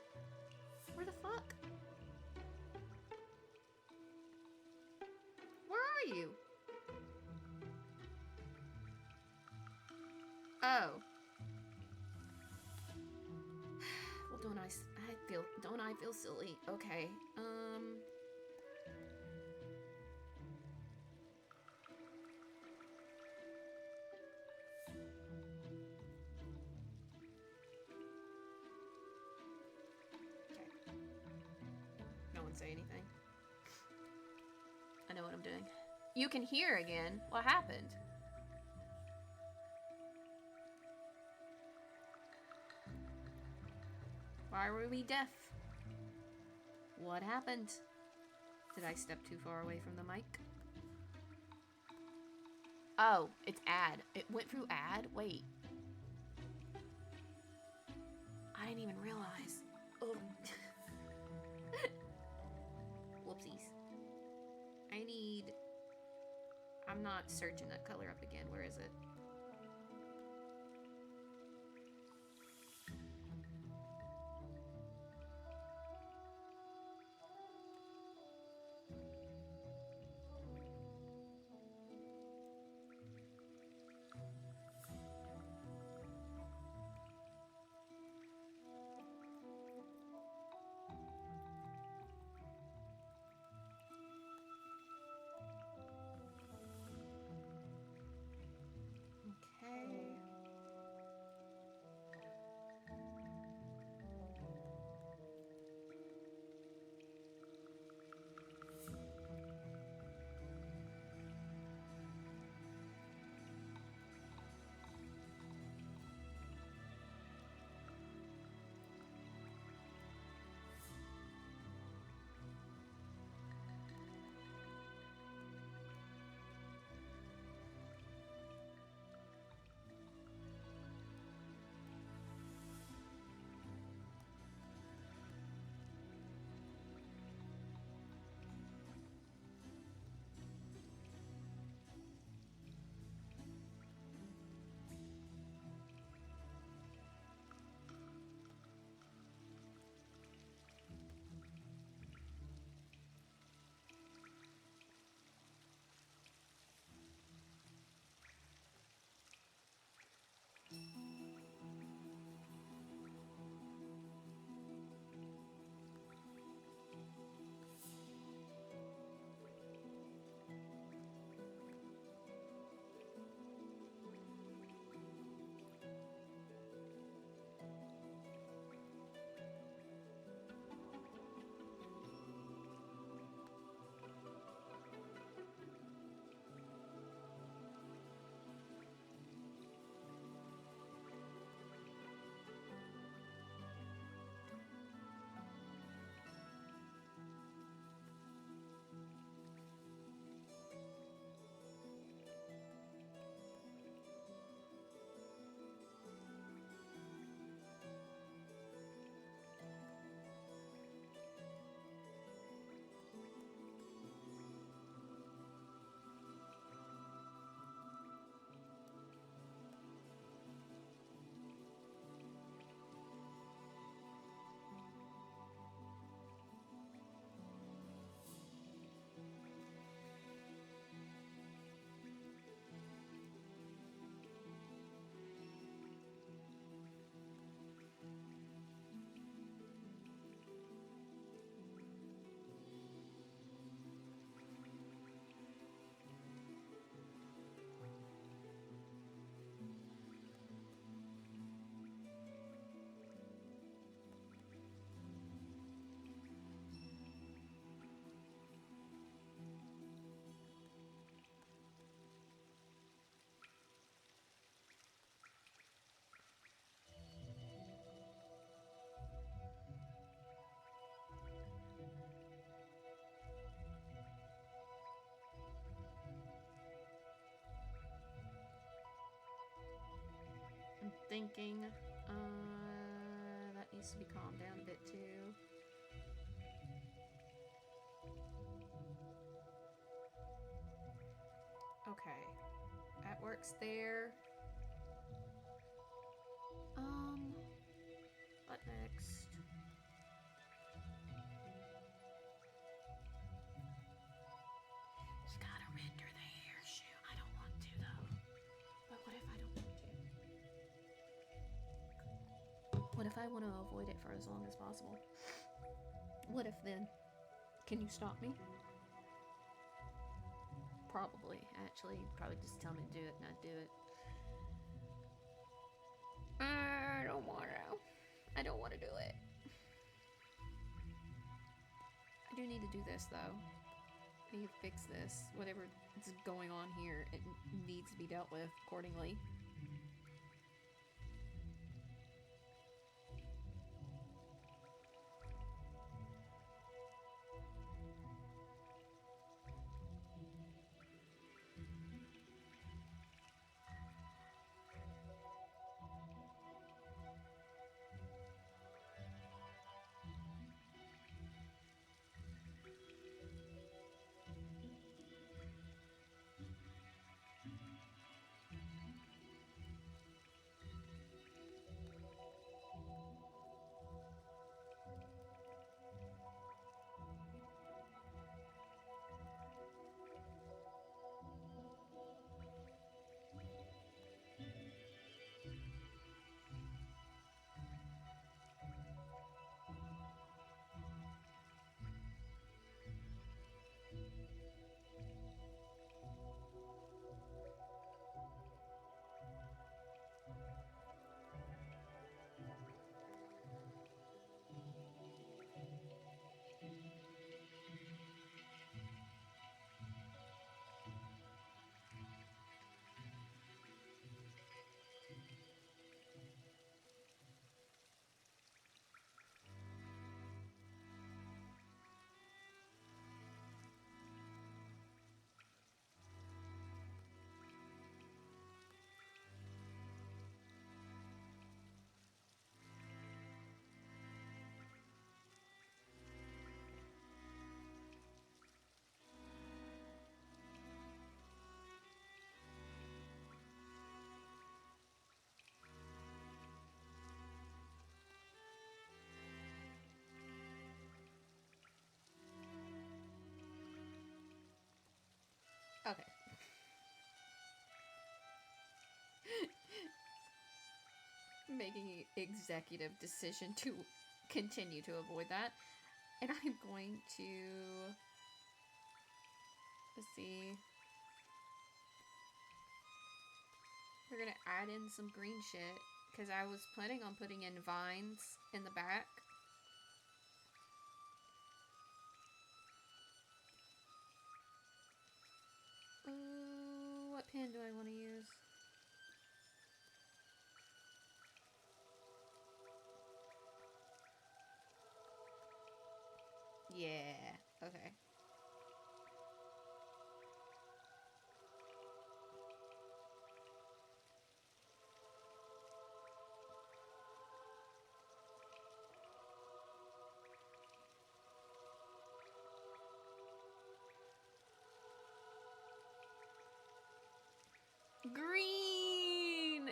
Where the fuck? Where are you? Oh. Well, don't I feel silly? Okay. don't say anything. I know what I'm doing. You can hear again. What happened? Why were we deaf? What happened? Did I step too far away from the mic? Oh, it's ad. It went through ad? Wait. I didn't even realize. Oh. Whoopsies. I'm not searching that color up again. Where is it? Okay. I'm thinking, that needs to be calmed down a bit too. Okay, that works there. What next? You gotta render the hair. Shoot, I don't want to though. But what if I don't want to? What if I want to avoid it for as long as possible? What if then? Can you stop me? Probably, actually. Probably just tell me to do it, not do it. I don't want to. I don't want to do it. I do do need to do this, though. I need to fix this. Whatever is going on here, it needs to be dealt with accordingly. Okay. Making an executive decision to continue to avoid that. And I'm going to... Let's see. We're gonna add in some green shit, because I was planning on putting in vines in the back. What pen do I want to use? Yeah, okay. Green!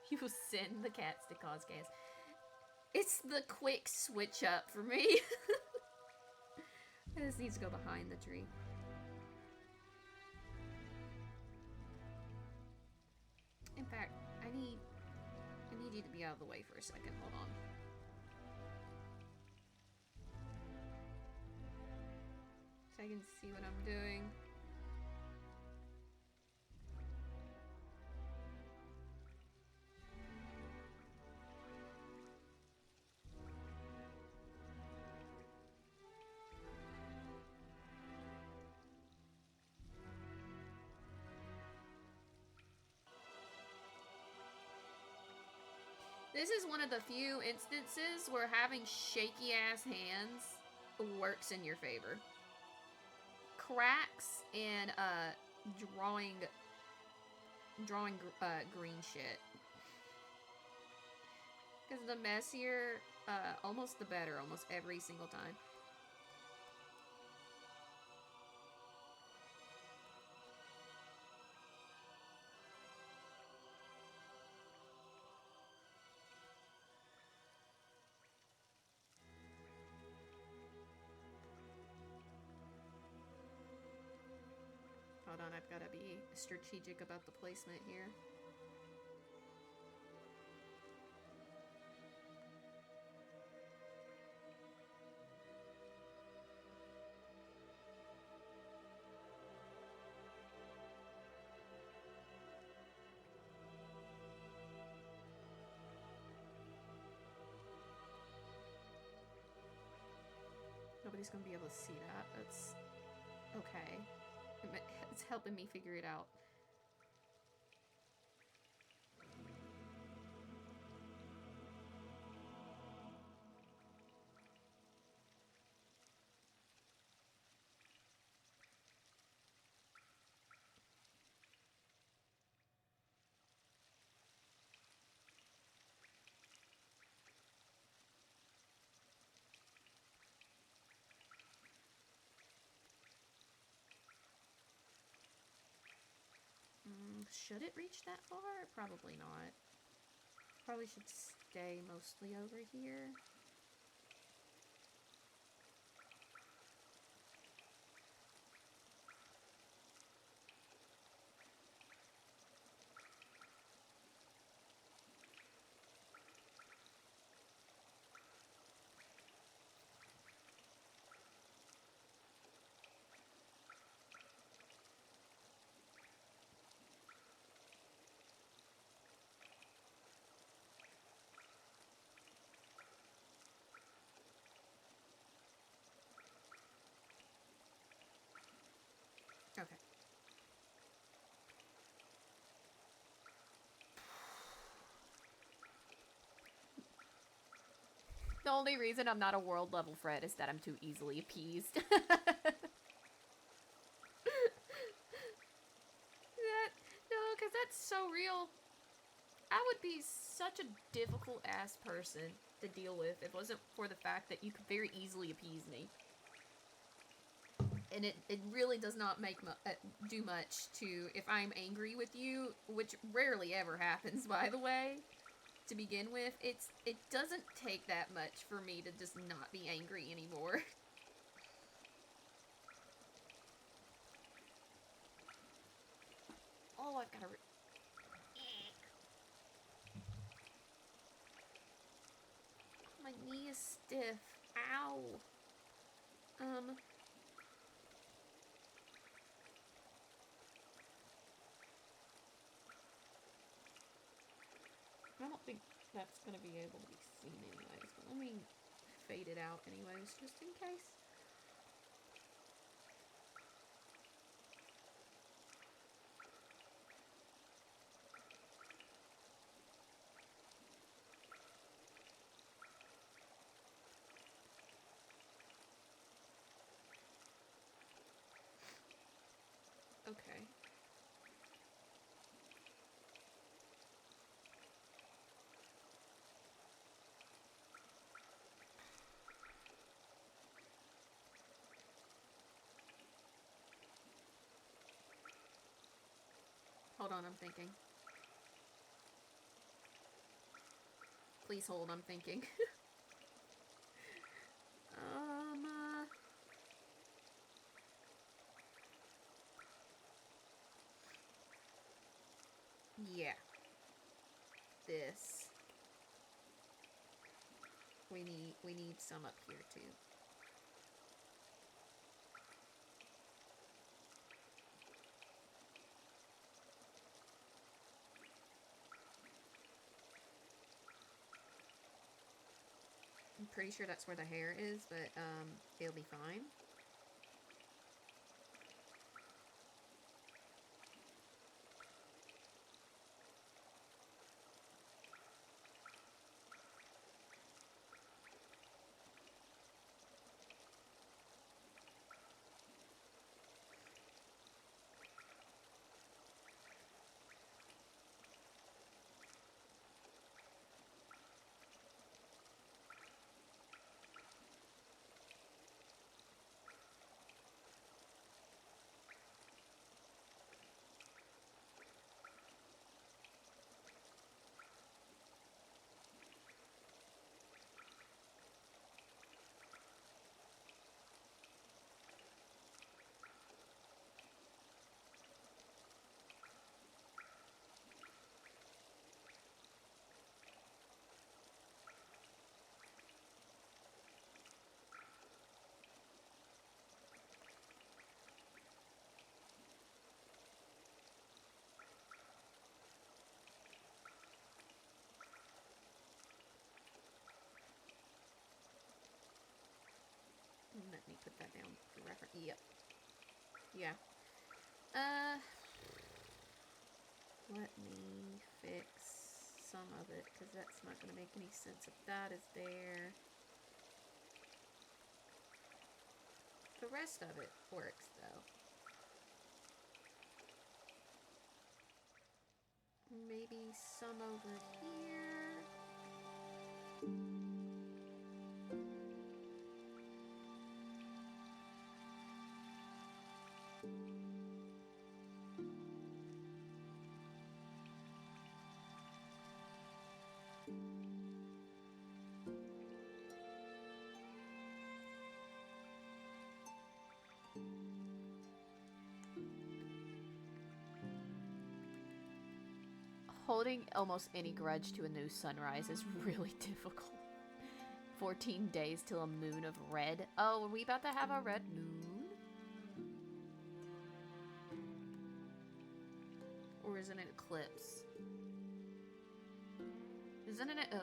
You will send the cats to cause chaos. It's the quick switch up for me. This needs to go behind the tree. In fact, I need you to be out of the way for a second. Hold on. So I can see what I'm doing. This is one of the few instances where having shaky ass hands works in your favor. Cracks and drawing green shit. Because the messier, almost the better, almost every single time. Hold on, I've got to be strategic about the placement here. nobody's gonna be able to see that. That's okay. It's helping me figure it out. Should it reach that far? Probably not. Probably should stay mostly over here. Okay. The only reason I'm not a world level Fred is that I'm too easily appeased. No, because that's so real. I would be such a difficult ass person to deal with if it wasn't for the fact that you could very easily appease me. And it really does not make do much to if I'm angry with you, which rarely ever happens, by the way. To begin with, it doesn't take that much for me to just not be angry anymore. Oh, I've got to. My knee is stiff. Ow. I don't think that's gonna be able to be seen anyways, but let me fade it out anyways, just in case. Okay. Hold on, I'm thinking. Please hold, I'm thinking. Yeah. This. We need some up here too. I'm pretty sure that's where the hair is, but it'll be fine. me put that down for reference. Yep. Yeah. Let me fix some of it, because that's not going to make any sense if that is there. The rest of it works, though. Maybe some over here. Holding almost any grudge to a new sunrise is really difficult. 14 days till a moon of red. Oh, are we about to have a red moon? Or is it an eclipse? Isn't it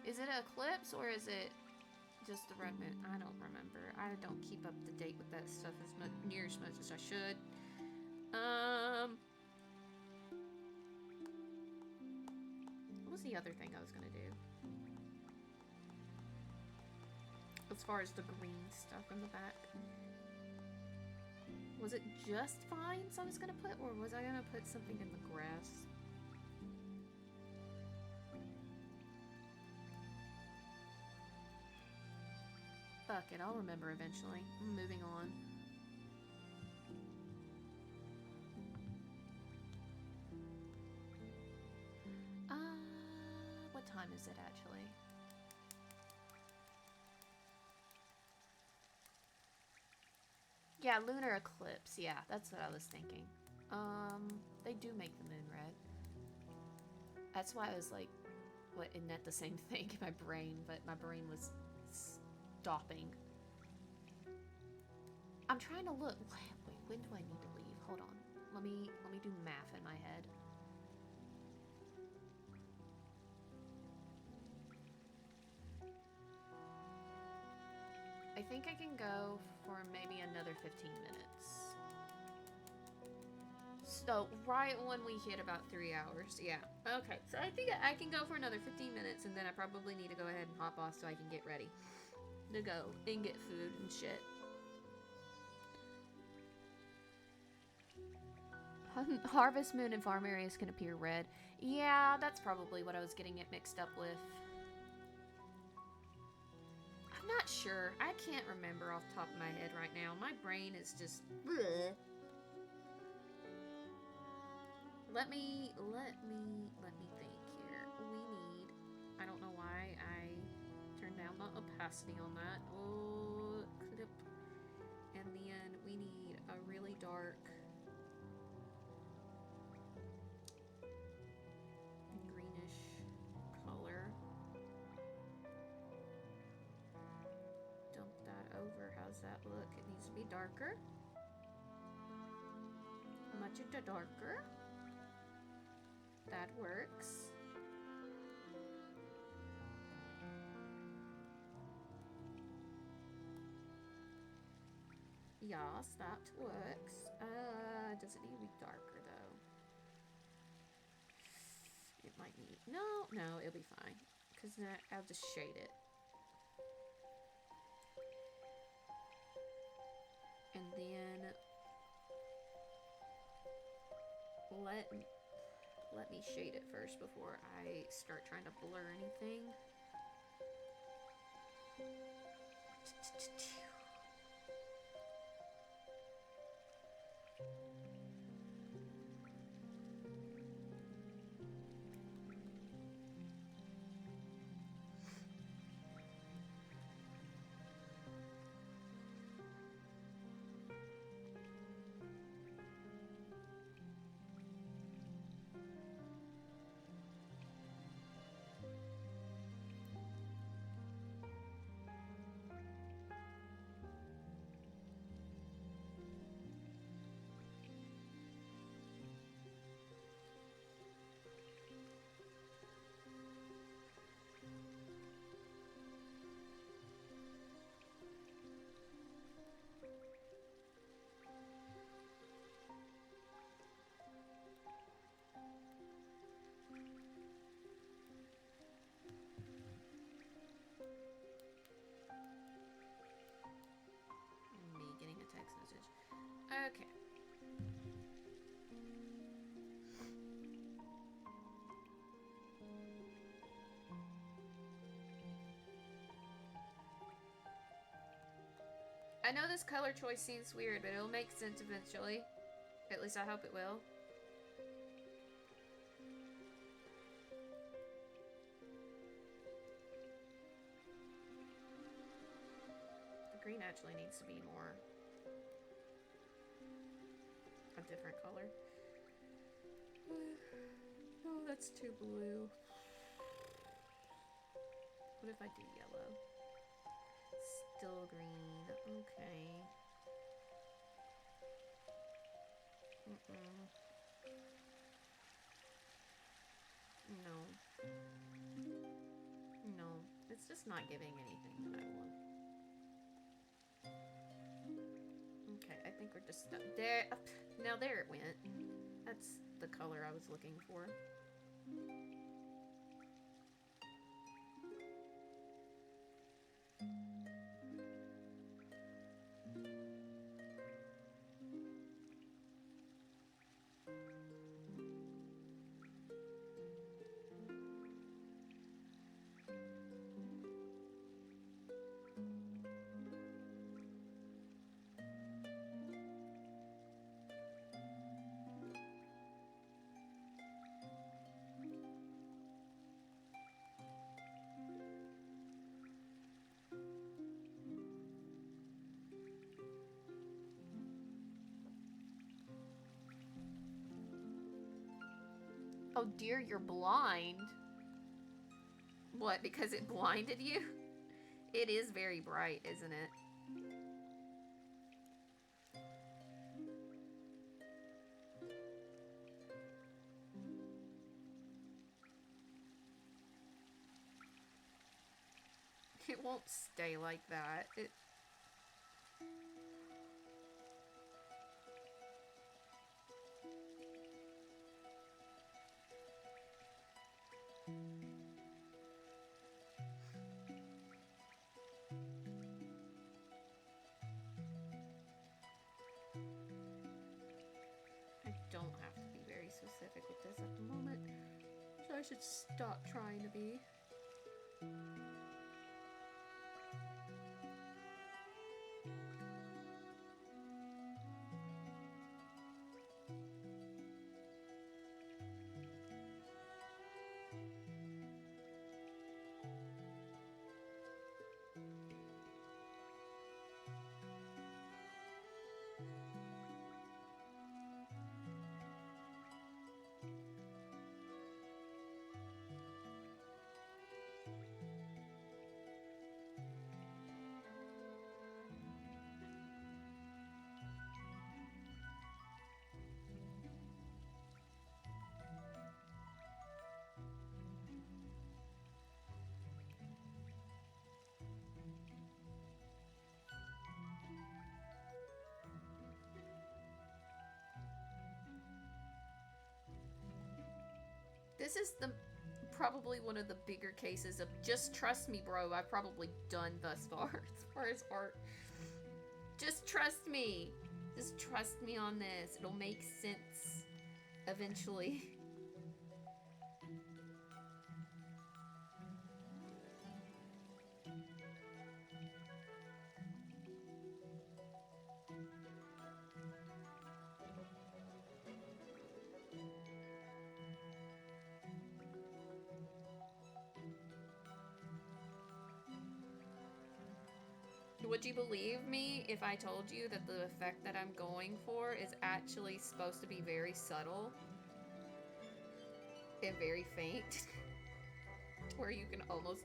is it an eclipse or is it just the red moon? I don't remember. I don't keep up to date with that stuff as much, near as much as I should. What was the other thing I was gonna do? As far as the green stuff in the back. Was it just vines I was gonna put, or was I gonna put something in the grass? Fuck it, I'll remember eventually. Moving on. What time is it actually? Yeah, lunar eclipse. Yeah, that's what I was thinking. They do make the moon red. That's why I was like, what, isn't that the same thing in my brain? But my brain was stopping. I'm trying to look. Wait, when do I need to leave? Hold on. Let me do math in my head. I think I can go for maybe another 15 minutes. So, right when we hit about 3 hours, yeah. Okay, so I think I can go for another 15 minutes, and then I probably need to go ahead and hop off so I can get ready to go and get food and shit. Harvest moon and farm areas can appear red. Yeah, that's probably what I was getting it mixed up with. I'm not sure. I can't remember off the top of my head right now. My brain is just... bleh. Let me think here. We need... I don't know why I turned down the opacity on that. Oh, clip. And then we need a really dark... greenish color. Dump that over. How's that look? It needs to be darker. Much darker. That works. Yes, that works. Does it need to be darker though? It might need... No, it'll be fine. Because then I'll just shade it. And then... Let me shade it first before I start trying to blur anything. Okay. I know this color choice seems weird, but it'll make sense eventually. At least I hope it will. The green actually needs to be more a different color. Oh, that's too blue. What if I do yellow? Still green. Okay. No. No. It's just not giving anything that I want. Okay, I think we're just stuck. There. Now there it went. That's the color I was looking for. Oh dear, you're blind. What, because it blinded you? It is very bright, isn't it? It won't stay like that. I don't have to be very specific with this at the moment, so I should stop trying to be. This is probably one of the bigger cases of just trust me, bro. I've probably done thus far as far as art. Just trust me. Just trust me on this. It'll make sense eventually. Would you believe me if I told you that the effect that I'm going for is actually supposed to be very subtle and very faint? Where you can almost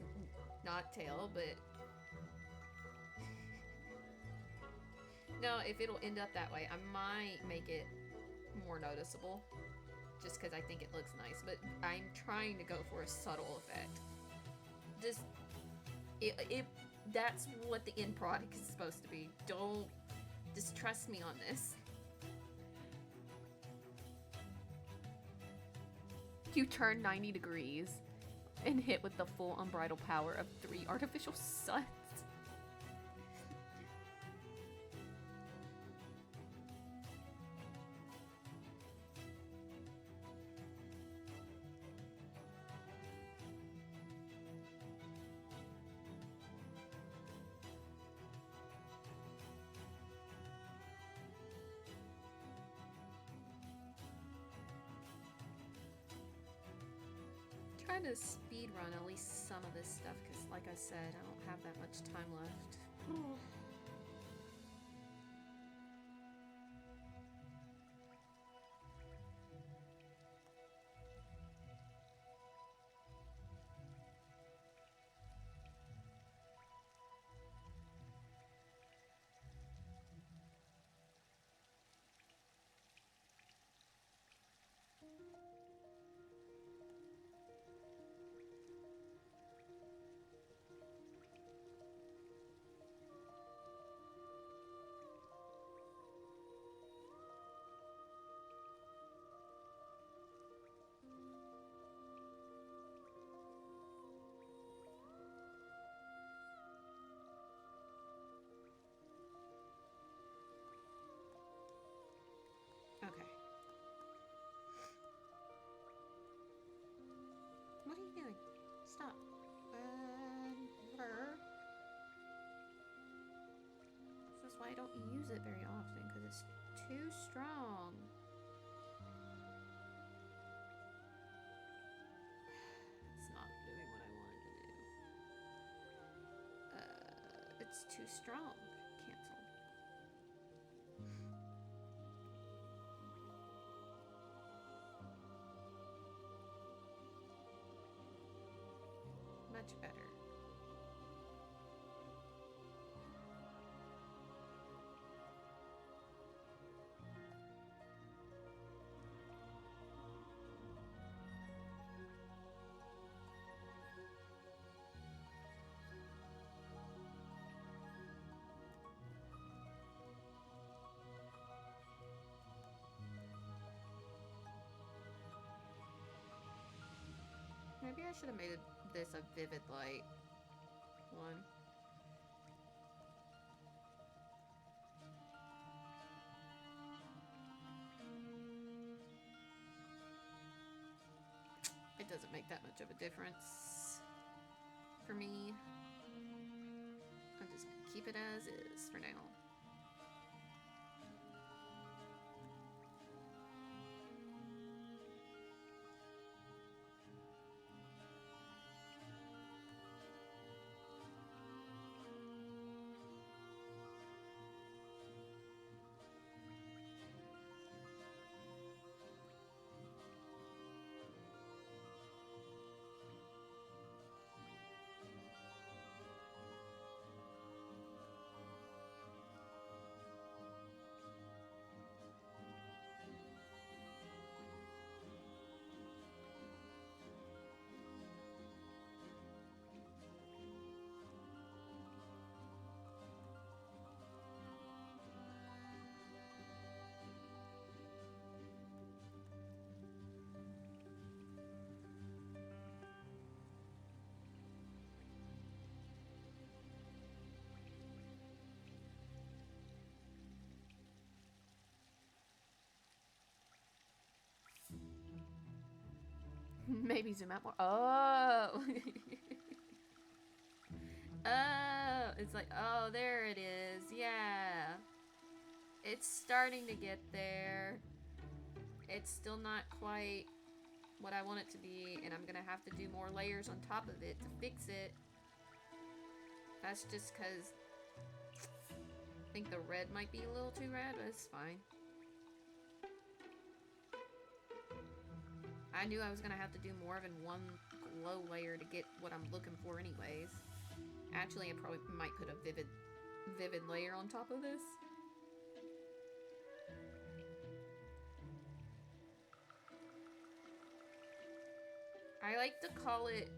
not tell, but... No, if it'll end up that way, I might make it more noticeable. Just because I think it looks nice, but I'm trying to go for a subtle effect. Just... That's what the end product is supposed to be. Don't... Just trust me on this. You turn 90 degrees and hit with the full unbridled power of 3 artificial suns. trying to speed run at least some of this stuff because, like I said, I don't have that much time left. Okay. What are you doing? Stop. Water. This is why I don't use it very often, because it's too strong. It's not doing what I wanted to do. It's too strong. Cancel. Much better. Maybe I should have made this a vivid light one. It doesn't make that much of a difference for me. I'll just keep it as is for now. Maybe zoom out more. Oh! Oh! It's like, oh, there it is. Yeah. It's starting to get there. It's still not quite what I want it to be, and I'm gonna have to do more layers on top of it to fix it. That's just because I think the red might be a little too red, but it's fine. I knew I was gonna have to do more than one glow layer to get what I'm looking for anyways. Actually, I probably might put a vivid layer on top of this. I like to call it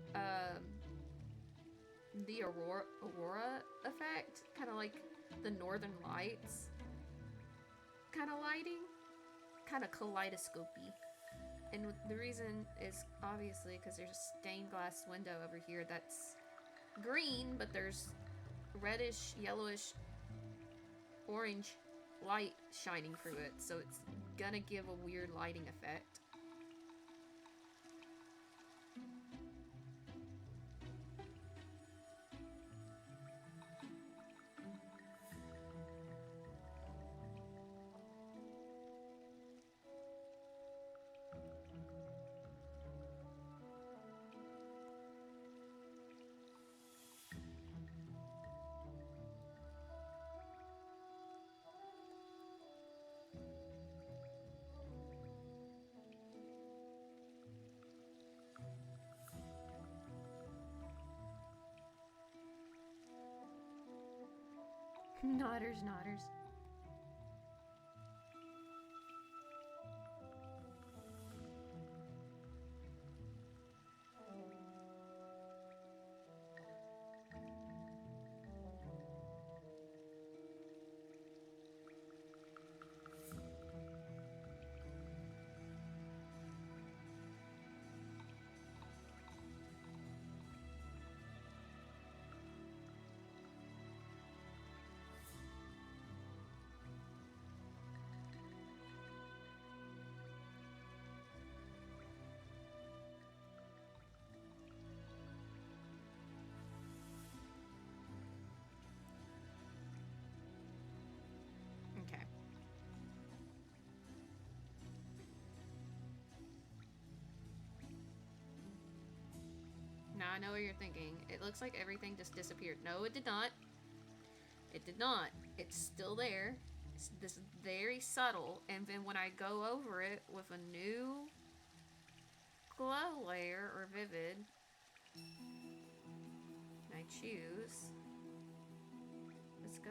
the aurora effect, kind of like the Northern Lights kind of lighting, kind of kaleidoscopy. And the reason is obviously because there's a stained glass window over here that's green, but there's reddish, yellowish, orange light shining through it, so it's gonna give a weird lighting effect. Nodders, nodders. Okay. Now I know what you're thinking. It looks like everything just disappeared. No, it did not. It did not. It's still there. It's this very subtle, and then when I go over it with a new glow layer or vivid, I choose. Let's go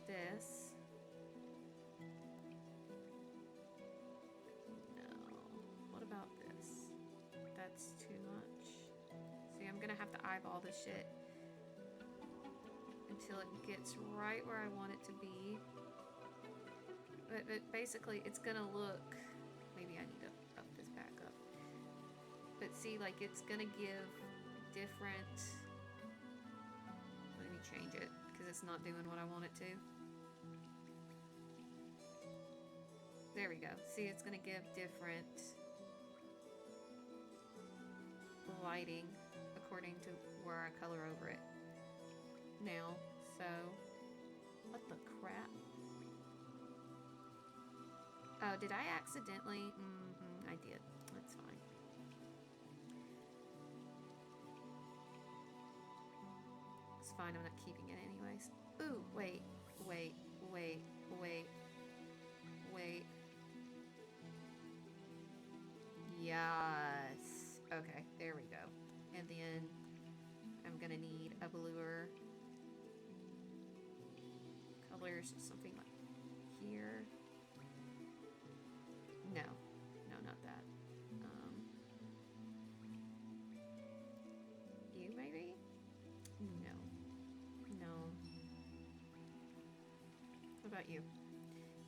this. No. What about this? That's too much. See, I'm gonna have to eyeball this shit until it gets right where I want it to be. But basically, it's gonna look... Maybe I need to up this back up. But see, like, it's gonna give different... Let me change it, because it's not doing what I want it to. There we go. See, it's gonna give different lighting according to where I color over it. Now, so... What the crap? Oh, did I accidentally? I did. That's fine. It's fine, I'm not keeping it anyways. Ooh, wait. Yes. Okay, there we go. And then I'm gonna need a bluer colors, something like here. No, not that. You maybe? No. What about you?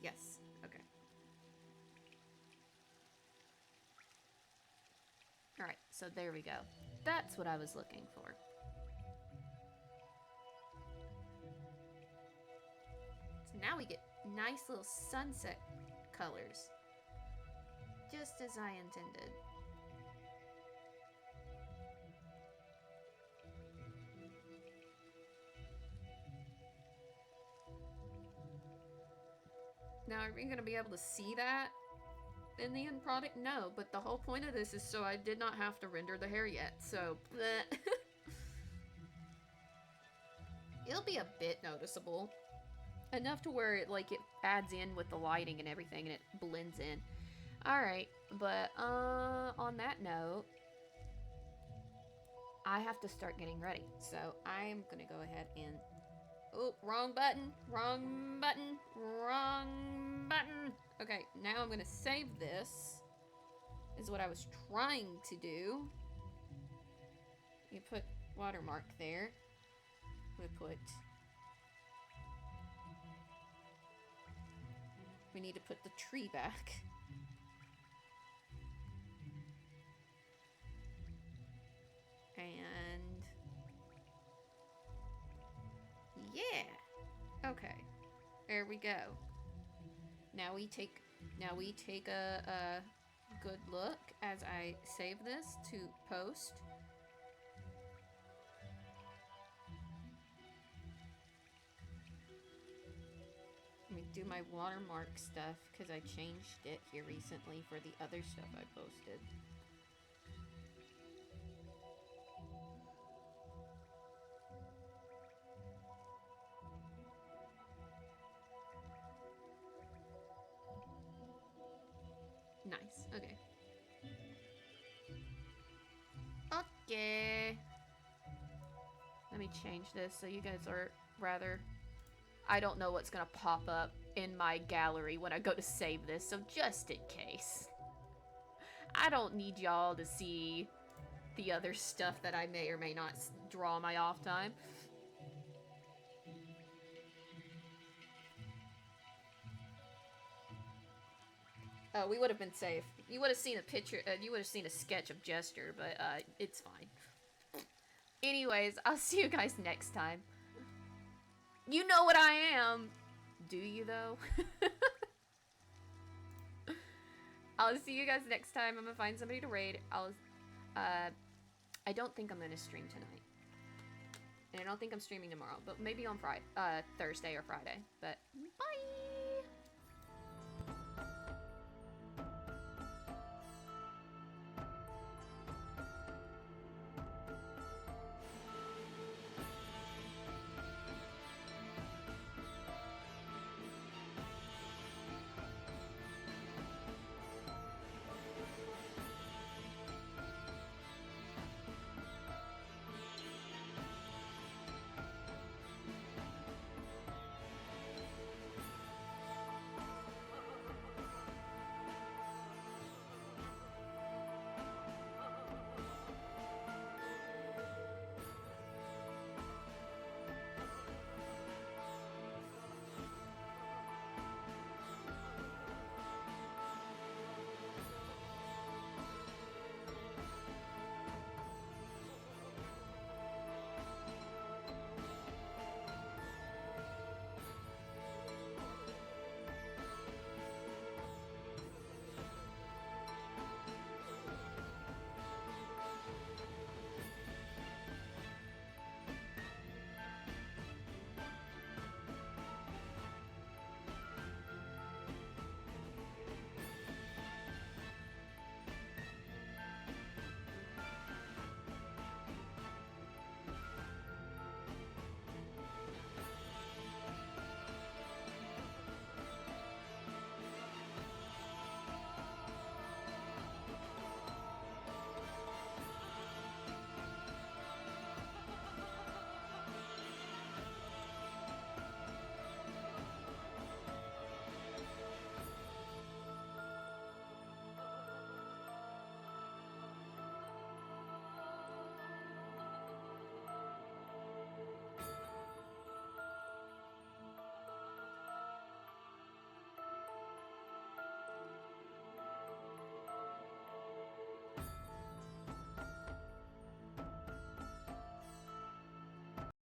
Yes, okay. Alright, so there we go. That's what I was looking for. So now we get nice little sunset colors. Just as I intended. Now, are we going to be able to see that in the end product? No, but the whole point of this is so I did not have to render the hair yet, so... It'll be a bit noticeable. Enough to where it, like, it adds in with the lighting and everything and it blends in. Alright, but on that note, I have to start getting ready. So I'm gonna go ahead and... Oh, wrong button. Okay, now I'm gonna save this, is what I was trying to do. You put watermark there. We need to put the tree back. And yeah, okay, there we go. Now we take a good look as I save this to post. Let me do my watermark stuff because I changed it here recently for the other stuff I posted. Nice, okay. Okay. Let me change this so you guys are rather... I don't know what's gonna pop up in my gallery when I go to save this, so just in case. I don't need y'all to see the other stuff that I may or may not draw my off time. Oh, we would have been safe. You would have seen a picture, you would have seen a sketch of Jester, but it's fine. Anyways, I'll see you guys next time. You know what I am! Do you, though? I'll see you guys next time. I'm gonna find somebody to raid. I don't think I'm gonna stream tonight. And I don't think I'm streaming tomorrow, but maybe on Thursday or Friday. But, bye!